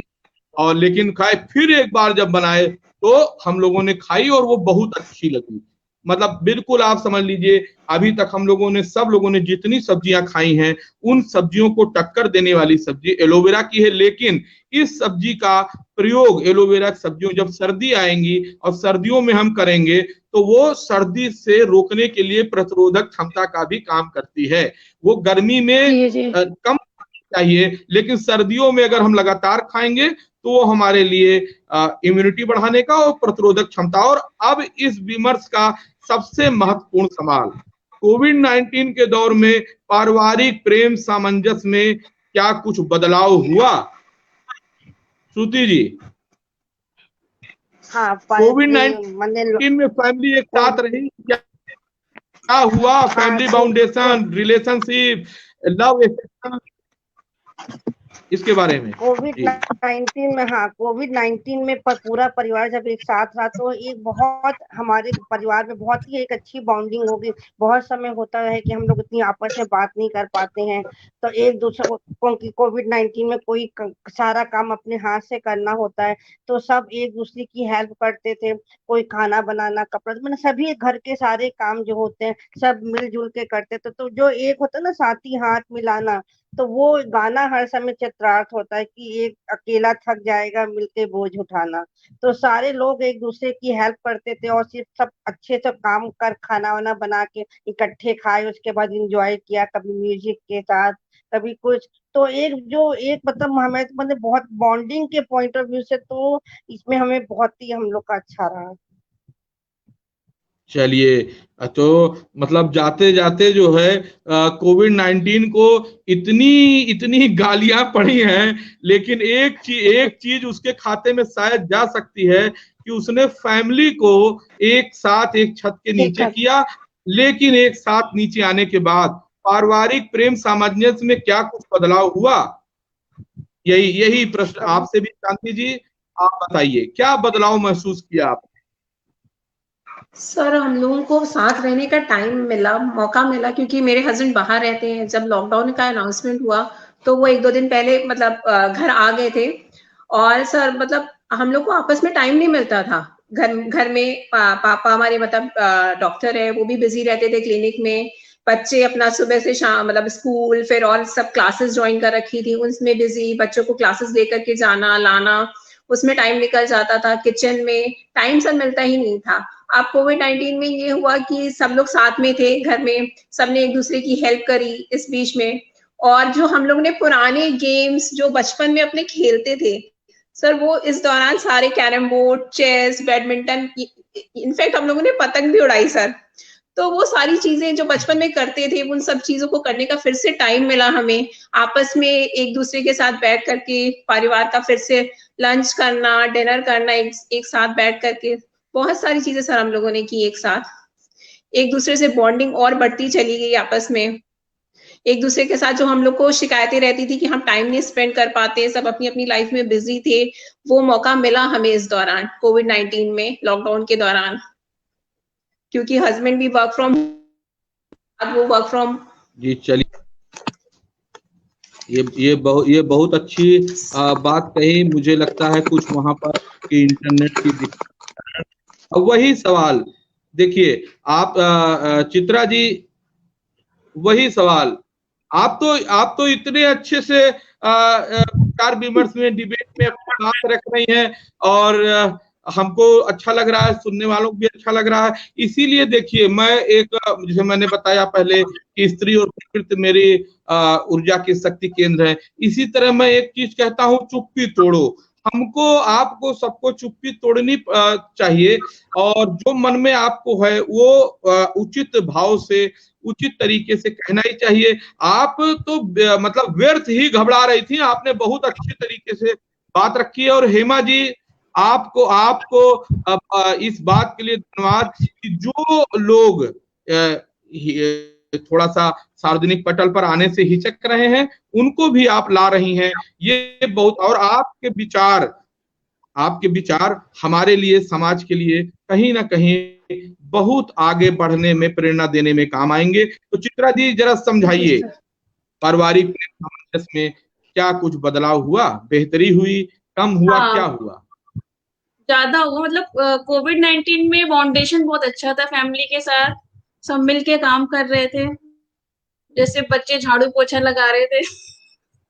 और लेकिन खाए। फिर एक बार जब बनाए तो हम लोगों ने खाई और वो बहुत अच्छी लगी। मतलब बिल्कुल आप समझ लीजिए, अभी तक हम लोगों ने, सब लोगों ने जितनी सब्जियां खाई हैं उन सब्जियों को टक्कर देने वाली सब्जी एलोवेरा की है। लेकिन इस सब्जी का प्रयोग, एलोवेरा सब्जियों, जब सर्दी आएंगी और सर्दियों में हम करेंगे तो वो सर्दी से रोकने के लिए प्रतिरोधक क्षमता का भी काम करती है। वो गर्मी में जी जी कम चाहिए, लेकिन सर्दियों में अगर हम लगातार खाएंगे तो वो हमारे लिए इम्यूनिटी बढ़ाने का और प्रतिरोधक क्षमता। और अब इस विमर्श का सबसे महत्वपूर्ण सवाल, कोविड-19 के दौर में पारिवारिक प्रेम सामंजस्य में क्या कुछ बदलाव हुआ? श्रुति जी, हाँ कोविड-19 में फैमिली एक साथ रही, क्या हुआ? फैमिली फाउंडेशन, रिलेशनशिप, लव, इसके बारे में कोविड-19 में, हाँ कोविड-19 में पूरा परिवार जब एक साथ रहा तो एक बहुत हमारे परिवार में बहुत ही एक अच्छी बॉन्डिंग हो गई। बहुत समय होता है कि हम लोग इतनी आपस में बात नहीं कर पाते हैं, तो एक दूसरे को, क्योंकि कोविड-19 में कोई सारा काम अपने हाथ से करना होता है, तो सब एक दूसरे की हेल्प करते थे। कोई खाना बनाना, कपड़ा, मैंने सभी घर के सारे काम जो होते हैं सब मिलजुल के करते थे। तो जो एक होता है ना साथी हाथ मिलाना, तो वो गाना हर समय चित्रार्थ होता है कि एक अकेला थक जाएगा मिलके बोझ उठाना। तो सारे लोग एक दूसरे की हेल्प करते थे और सिर्फ सब अच्छे से काम कर खाना वाना बना के इकट्ठे खाए, उसके बाद एंजॉय किया, कभी म्यूजिक के साथ, कभी कुछ। तो एक मतलब हमें मतलब बहुत बॉन्डिंग के पॉइंट ऑफ व्यू से तो इसमें हमें बहुत ही हम लोग का अच्छा रहा। चलिए, तो मतलब जाते जाते जो है कोविड-19 को इतनी इतनी गालियां पड़ी हैं, लेकिन एक चीज उसके खाते में शायद जा सकती है कि उसने फैमिली को एक साथ एक छत के नीचे किया। लेकिन एक साथ नीचे आने के बाद पारिवारिक प्रेम सामंजस्य में क्या कुछ बदलाव हुआ? यही प्रश्न आपसे भी, शांति जी आप बताइए, क्या बदलाव महसूस किया आप? सर, हम लोगों को साथ रहने का टाइम मिला, मौका मिला, क्योंकि मेरे हस्बैंड बाहर रहते हैं। जब लॉकडाउन का अनाउंसमेंट हुआ तो वो 1-2 दिन पहले मतलब घर आ गए थे। और सर मतलब हम लोग को आपस में टाइम नहीं मिलता था। घर में पापा हमारे मतलब डॉक्टर है, वो भी बिजी रहते थे क्लिनिक में। बच्चे अपना सुबह से शाम मतलब स्कूल, फिर और सब क्लासेस ज्वाइन कर रखी थी, उसमें बिजी, बच्चों को क्लासेस लेकर के जाना लाना, उसमें टाइम निकल जाता था। किचन में टाइम सर मिलता ही नहीं था। अब कोविड-19 में ये हुआ कि सब लोग साथ में थे घर में, सबने एक दूसरे की हेल्प करी इस बीच में। और जो हम लोग ने पुराने गेम्स जो बचपन में अपने खेलते थे सर, वो इस दौरान सारे carrom board, chess, badminton, in fact हम लोगों ने पतंग भी उड़ाई सर। तो वो सारी चीजें जो बचपन में करते थे, उन सब चीजों को करने का फिर से टाइम मिला हमें। आपस में एक दूसरे के साथ बैठ करके परिवार का फिर से लंच करना, डिनर करना, एक साथ बैठ करके बहुत सारी चीजें सर हम लोगों ने की एक साथ। एक दूसरे से बॉन्डिंग और बढ़ती चली गई आपस में। एक दूसरे के साथ जो हम लोग को शिकायतें रहती थी कि हम टाइम नहीं स्पेंड कर पाते, सब अपनी अपनी लाइफ में बिजी थे, वो मौका मिला हमें इस दौरान कोविड-19 में, लॉकडाउन के दौरान। क्योंकि हस्बैंड भी वो वर्क फ्रॉम। जी चलिए, ये बहुत अच्छी बात कही। मुझे लगता है कुछ वहां पर कि इंटरनेट की दिक्कत। अब वही सवाल देखिए, आप चित्रा जी, वही सवाल, आप तो इतने अच्छे से विचार विमर्श में, डिबेट में अपनी बात रख रही हैं और हमको अच्छा लग रहा है, सुनने वालों को भी अच्छा लग रहा है। इसीलिए देखिए, मैं एक, जैसे मैंने बताया पहले कि स्त्री और प्रकृति मेरी ऊर्जा की शक्ति केंद्र है, इसी तरह मैं एक चीज कहता हूँ, चुप्पी तोड़ो। हमको, आपको, सबको चुप्पी तोड़नी चाहिए और जो मन में आपको है वो उचित भाव से, उचित तरीके से कहना ही चाहिए। आप तो मतलब व्यर्थ ही घबरा रही थी, आपने बहुत अच्छे तरीके से बात रखी है। और हेमा जी, आपको इस बात के लिए धन्यवाद कि जो लोग थोड़ा सा सार्वजनिक पटल पर आने से हिचक रहे हैं, उनको भी आप ला रही हैं। ये बहुत, और आपके विचार हमारे लिए, समाज के लिए कहीं ना कहीं बहुत आगे बढ़ने में, प्रेरणा देने में काम आएंगे। तो चित्रा जी जरा समझाइए, पारिवारिक सामंजस्य में क्या कुछ बदलाव हुआ? बेहतरी हुई, कम हुआ, क्या हुआ? ज्यादा हुआ, मतलब कोविड-19 में बाउंडेशन बहुत अच्छा था, फैमिली के साथ सब मिल के काम कर रहे थे। जैसे बच्चे झाड़ू पोछा लगा रहे थे,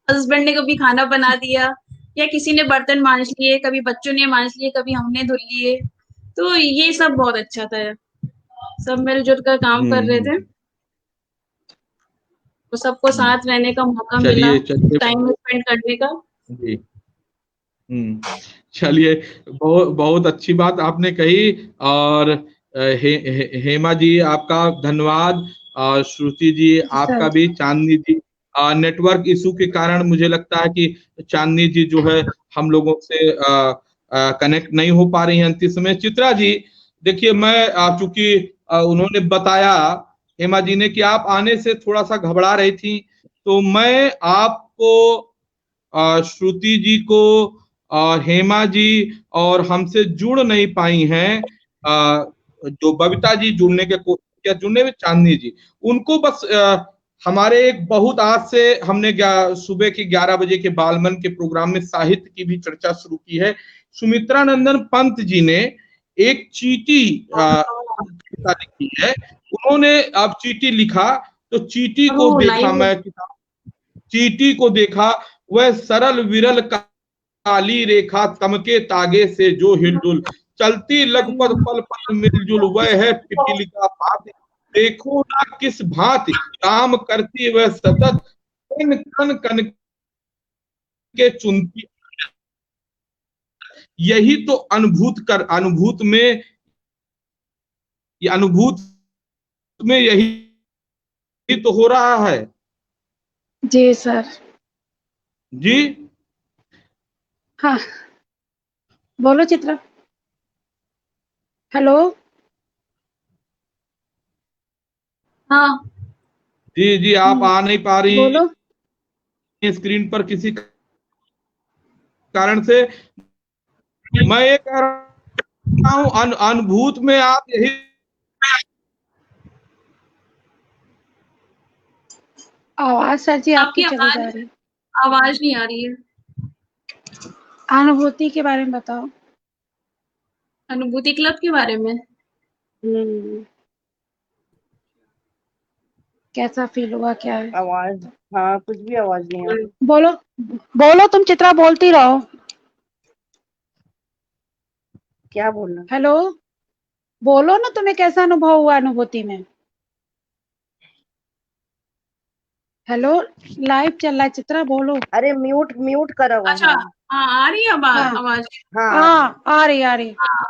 हस्बैंड ने कभी खाना बना दिया, या किसी ने बर्तन मांज लिए, कभी बच्चों ने मांज लिए, कभी हमने धुल लिए। तो ये सब बहुत अच्छा था, सब मिलजुल कर काम कर रहे थे, हम्म। तो सबको हम्म। साथ रहने का मौका मिला, चलिए चलिए। टाइम स्पेंड करने का। जी। चलिए, बहुत बहुत अच्छी बात आपने कही। और हेमा जी आपका धन्यवाद, और श्रुति जी जी सर। आपका भी। चांदनी जी, नेटवर्क इशू के कारण मुझे लगता है कि चांदनी जी जो है हम लोगों से कनेक्ट नहीं हो पा रही हैं अंतिम समय। चित्रा जी, देखिए मैं चूंकि उन्होंने बताया हेमा जी ने कि आप आने से थोड़ा सा घबरा रही थी, तो मैं आपको, श्रुति जी को, हेमा जी, और हमसे जुड़ नहीं पाई हैं जो बबीता जी जुड़ने के कोशिश किया, जुड़ने में चांदनी जी, उनको बस हमारे एक बहुत आज से हमने सुबह के 11 बजे के बालमन के प्रोग्राम में साहित्य की भी चर्चा शुरू की है। सुमित्रा नंदन पंत जी ने एक चीटी कविता लिखी है। उन्होंने अब चीटी लिखा, तो चीटी को वो देखा लाइव मैं, चीटी को देखा, वह सरल विरल काली रेखा, तमके तागे से जो हिलडुल, चलती लगपत पल पल मिलजुल, वह है पिपीली का पात, देखो ना किस भांति काम करती वह सतत, कन कन कन के चुनती। यही तो अनुभूत में यही तो हो रहा है। जी सर। जी। हाँ, बोलो चित्रा। हेलो। हाँ, जी जी, आप आ नहीं पा रही बोलो। स्क्रीन पर किसी कारण से। मैं ये कह रहा हूँ, अनुभूत में आप यही, आवाज सर जी आपकी आपकी चली जा रही है। आवाज नहीं आ रही है। अनुभूति के बारे में बताओ। अनुभूति क्लब के बारे में? हम्म, कैसा फील हुआ, क्या है? आवाज, हाँ कुछ भी आवाज नहीं आ रही। बोलो, बोलो तुम चित्रा, बोलती रहो। क्या बोलना? हेलो, बोलो ना, तुम्हें कैसा अनुभव हुआ अनुभूति में? हेलो, लाइव चल रहा है चित्रा, बोलो। अरे म्यूट म्यूट करा हुआ, अच्छा, हाँ। हाँ आ रही है हाँ आवाज। हाँ आ रही है। हाँ, आ रही, आ रही। हाँ,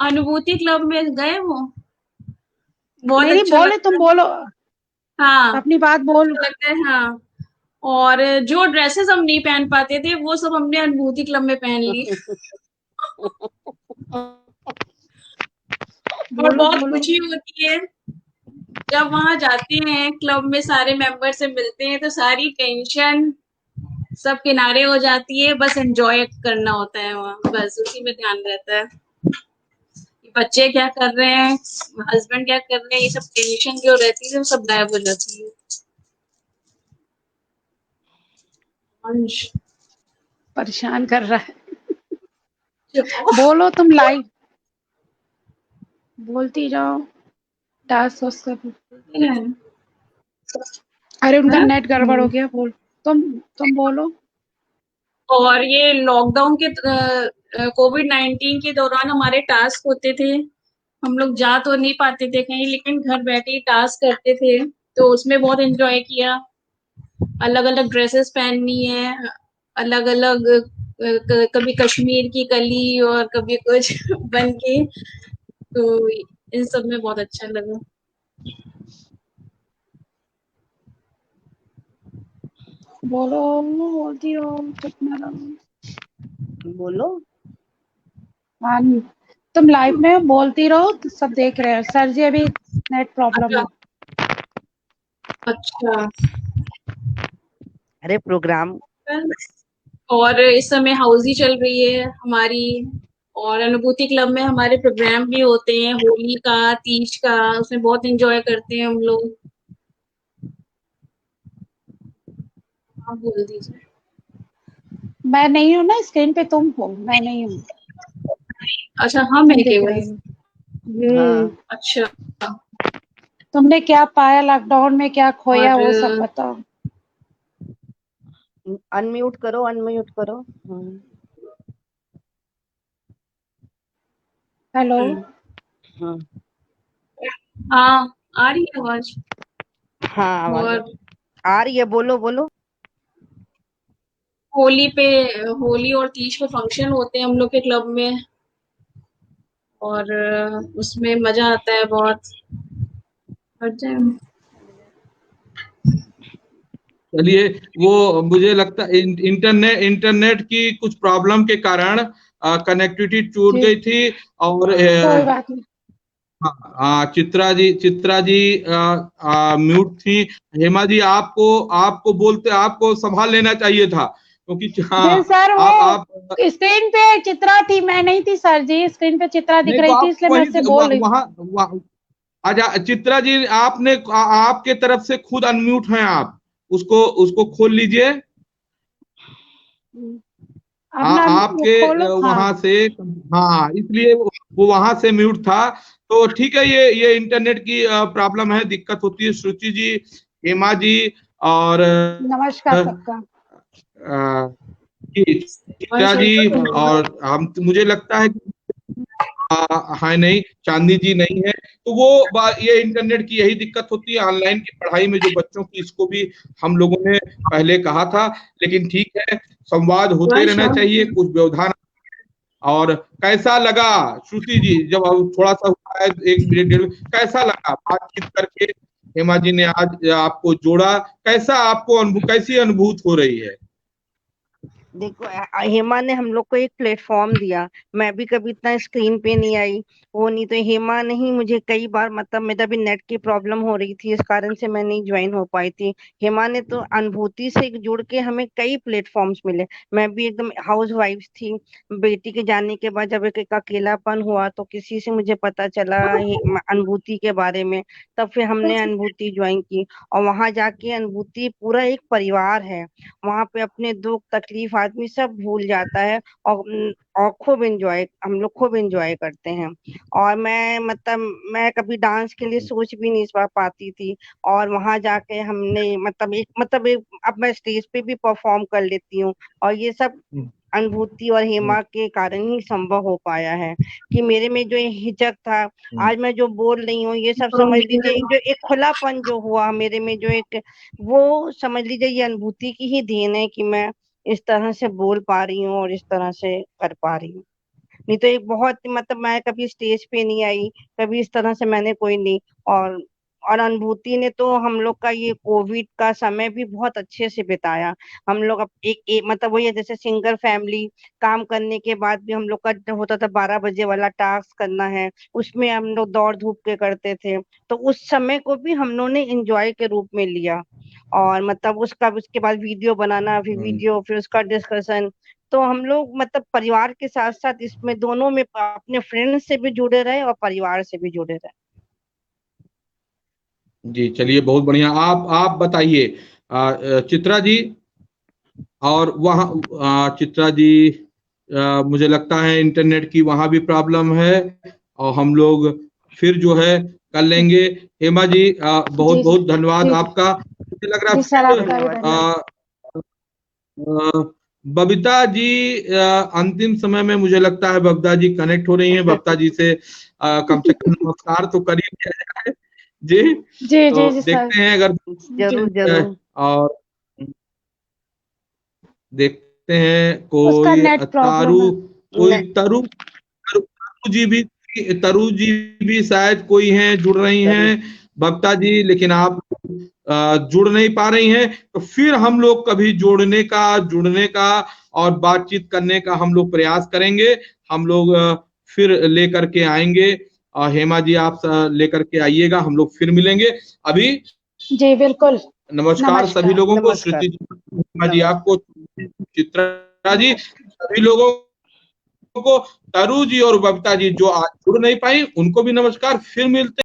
अनुभूति क्लब में गए वो, बहुत नहीं नहीं, अच्छा बोले, लगता तुम है। बोलो, हाँ, अपनी बात बोल। अच्छा लगता है, हाँ। और जो ड्रेसेस हम नहीं पहन पाते थे, वो सब हमने अनुभूति क्लब में पहन ली। और बोलो बहुत बोलो। खुशी होती है जब वहां जाते हैं, क्लब में सारे मेंबर से मिलते हैं, तो सारी टेंशन सब किनारे हो जाती है, बस एंजॉय करना होता है वहाँ, बस उसी में ध्यान रहता है। बच्चे क्या कर रहे हैं, हस्बैंड क्या कर रहे हैं, ये सब टेंशन जो रहती है वो सब गायब हो जाती है। अंश, परेशान कर रहा है। बोलो तुम, लाइव बोलती जाओ। टास्क उसका, अरे उनका नेट गड़बड़ हो गया। बोल, तुम बोलो। और ये लॉकडाउन के कोविड-19 के दौरान हमारे टास्क होते थे, हम लोग जा तो नहीं पाते थे कहीं, लेकिन घर बैठे ही टास्क करते थे, तो उसमें बहुत एंजॉय किया। अलग अलग ड्रेसेस पहननी है, अलग अलग, कभी कश्मीर की कली और कभी कुछ बन के, तो इन सब में बहुत अच्छा लगा। बोलो, बोलती हो, चुप ना रहो। बोलो। हाँ, तुम लाइव में बोलती रहो, तो सब देख रहे हैं। सर जी अभी नेट प्रॉब्लम अच्छा, है। अच्छा। अरे प्रोग्राम। और इस समय हाउसी चल रही है हमारी, और अनुभूति क्लब में हमारे प्रोग्राम भी होते हैं, होली का, तीज का, उसमें बहुत एंजॉय करते हैं हम लोग। आप बोल दीजिए। मैं नहीं हूँ ना स्क्रीन पे, तुम हो, मैं नहीं हूँ। अच्छा हम है दिख केवल। रहे हैं। हाँ अच्छा। तुमने क्या पाया लॉकडाउन में, क्या खोया, वो सब और बताओ। अनम्यूट करो, अनम्यूट करो। हेलो। हाँ हाँ आ रही है आवाज। हाँ आवाज और आ रही है, बोलो बोलो। होली और तीज पे फंक्शन होते हैं हम लोग के क्लब में, और उसमें मजा आता है बहुत। चलिए, वो मुझे लगता है इंटरनेट की कुछ प्रॉब्लम के कारण कनेक्टिविटी टूट जी, गई थी। और कोई बात नहीं। चित्रा जी म्यूट थी। हेमा जी, आपको संभाल लेना चाहिए था, क्योंकि जी सर, आप वो स्क्रीन पे चित्रा थी, मैं नहीं थी सर जी, स्क्रीन पे चित्रा दिख नहीं तो रही थी, आप इसलिए मैं वहीं इससे से बोल रही हूँ। अच्छा चित्रा जी, आपके तरफ से खुद अनम्यूट हैं आप, उसको उसको खोल लीजिए। अपना वो आपके खोलो, हाँ। वहां से, हाँ, इसलिए वो वहां से म्यूट था। तो ठीक है, ये इंटरनेट की प्रॉब्लम है, दिक्कत होती है। श्रुति जी, हेमा जी और नमस्कार सबका। चित्रा जी, और हम, मुझे लगता है कि है नहीं, चांदनी जी नहीं है। तो ये इंटरनेट की यही दिक्कत होती है ऑनलाइन की पढ़ाई में, जो बच्चों की, इसको भी हम लोगों ने पहले कहा था। लेकिन ठीक है, संवाद होते रहना चाहिए, कुछ व्यवधान। और कैसा लगा श्रुति जी, जब अब थोड़ा सा हुआ है, 1 मिनट 1.5 मिनट, कैसा लगा बातचीत करके? हेमा जी ने आज आपको जोड़ा, कैसी अनुभूति हो रही है? देखो हेमा ने हम लोग को एक प्लेटफॉर्म दिया। मैं भी कभी इतना स्क्रीन पे नहीं आई, वो नहीं तो हेमा ने ही मुझे कई बार, मतलब मेरा भी नेट की प्रॉब्लम हो रही थी, इस कारण से मैं नहीं ज्वाइन हो पाई थी। हेमा ने तो अनुभूति से जुड़ के हमें कई प्लेटफॉर्म्स मिले। मैं भी एकदम हाउस वाइफ थी, बेटी के जाने के बाद जब एक अकेलापन हुआ तो किसी से मुझे पता चला अनुभूति के बारे में, तब फिर हमने अनुभूति ज्वाइन की। और वहां जाके अनुभूति पूरा एक परिवार है। वहां पे अपने दुख तकलीफ आदमी सब भूल जाता है, और खूब एंजॉय, हम लोग खूब एंजॉय करते हैं। और मैं कभी डांस के लिए सोच भी नहीं पाती थी, और वहां जाके हमने अब मैं स्टेज पे भी परफॉर्म कर लेती हूँ। और ये सब अनुभूति और हेमा के कारण ही संभव हो पाया है, कि मेरे में जो ये हिचक था, आज मैं जो बोल रही हूँ, ये सब समझ लीजिए जो एक खुलापन जो हुआ मेरे में, जो एक, वो समझ लीजिए ये अनुभूति की ही देन है कि मैं इस तरह से बोल पा रही हूँ और इस तरह से कर पा रही हूँ। नहीं तो एक बहुत, मैं कभी स्टेज पे नहीं आई, कभी इस तरह से मैंने कोई नहीं। और और अनुभूति ने तो हम लोग का ये कोविड का समय भी बहुत अच्छे से बिताया। हम लोग अब मतलब वही है, जैसे सिंगल फैमिली, काम करने के बाद भी हम लोग का जो होता था 12 बजे वाला टास्क करना है, उसमें हम लोग दौड़ धूप के करते थे। तो उस समय को भी हम लोग ने एंजॉय के रूप में लिया। और मतलब उसके बाद वीडियो बनाना, फिर वीडियो, फिर उसका डिस्कशन। तो हम लोग मतलब परिवार के साथ साथ इसमें दोनों में अपने फ्रेंड से भी जुड़े रहे और परिवार से भी जुड़े रहे। जी चलिए, बहुत बढ़िया। आप बताइए चित्रा जी। और वहाँ चित्रा जी, मुझे लगता है इंटरनेट की वहां भी प्रॉब्लम है, और हम लोग फिर जो है कर लेंगे। हेमा जी, बहुत जी जी बहुत धन्यवाद जी आपका। मुझे लग रहा जी सर, फिर आपका भी धन्यवाद। बबीता जी, अंतिम समय में मुझे लगता है बबीता जी कनेक्ट हो रही हैं। बबीता जी से कम से कम नमस्कार तो कर ही दिया जाए। जी, जी तो जी जी सर। देखते हैं, अगर जरूर जरूर। और देखते हैं उसका कोई नेट प्रॉब्लम है। कोई तरु जी भी शायद कोई हैं, जुड़ रही जरूर। हैं बबीता जी, लेकिन आप जुड़ नहीं पा रही हैं। तो फिर हम लोग कभी जुड़ने का और बातचीत करने का हम लोग प्रयास करेंगे। हम लोग फिर लेकर के आएंगे। हेमा जी, आप लेकर के आइएगा, हम लोग फिर मिलेंगे। अभी जी बिल्कुल। नमस्कार सभी नमस्कार। लोगों को, नमस्कार। श्रुति जी, हेमा जी नमस्कार। आपको, चित्रा जी, सभी लोगों को, तरु जी और बबीता जी जो आज जुड़ नहीं पाई, उनको भी नमस्कार। फिर मिलते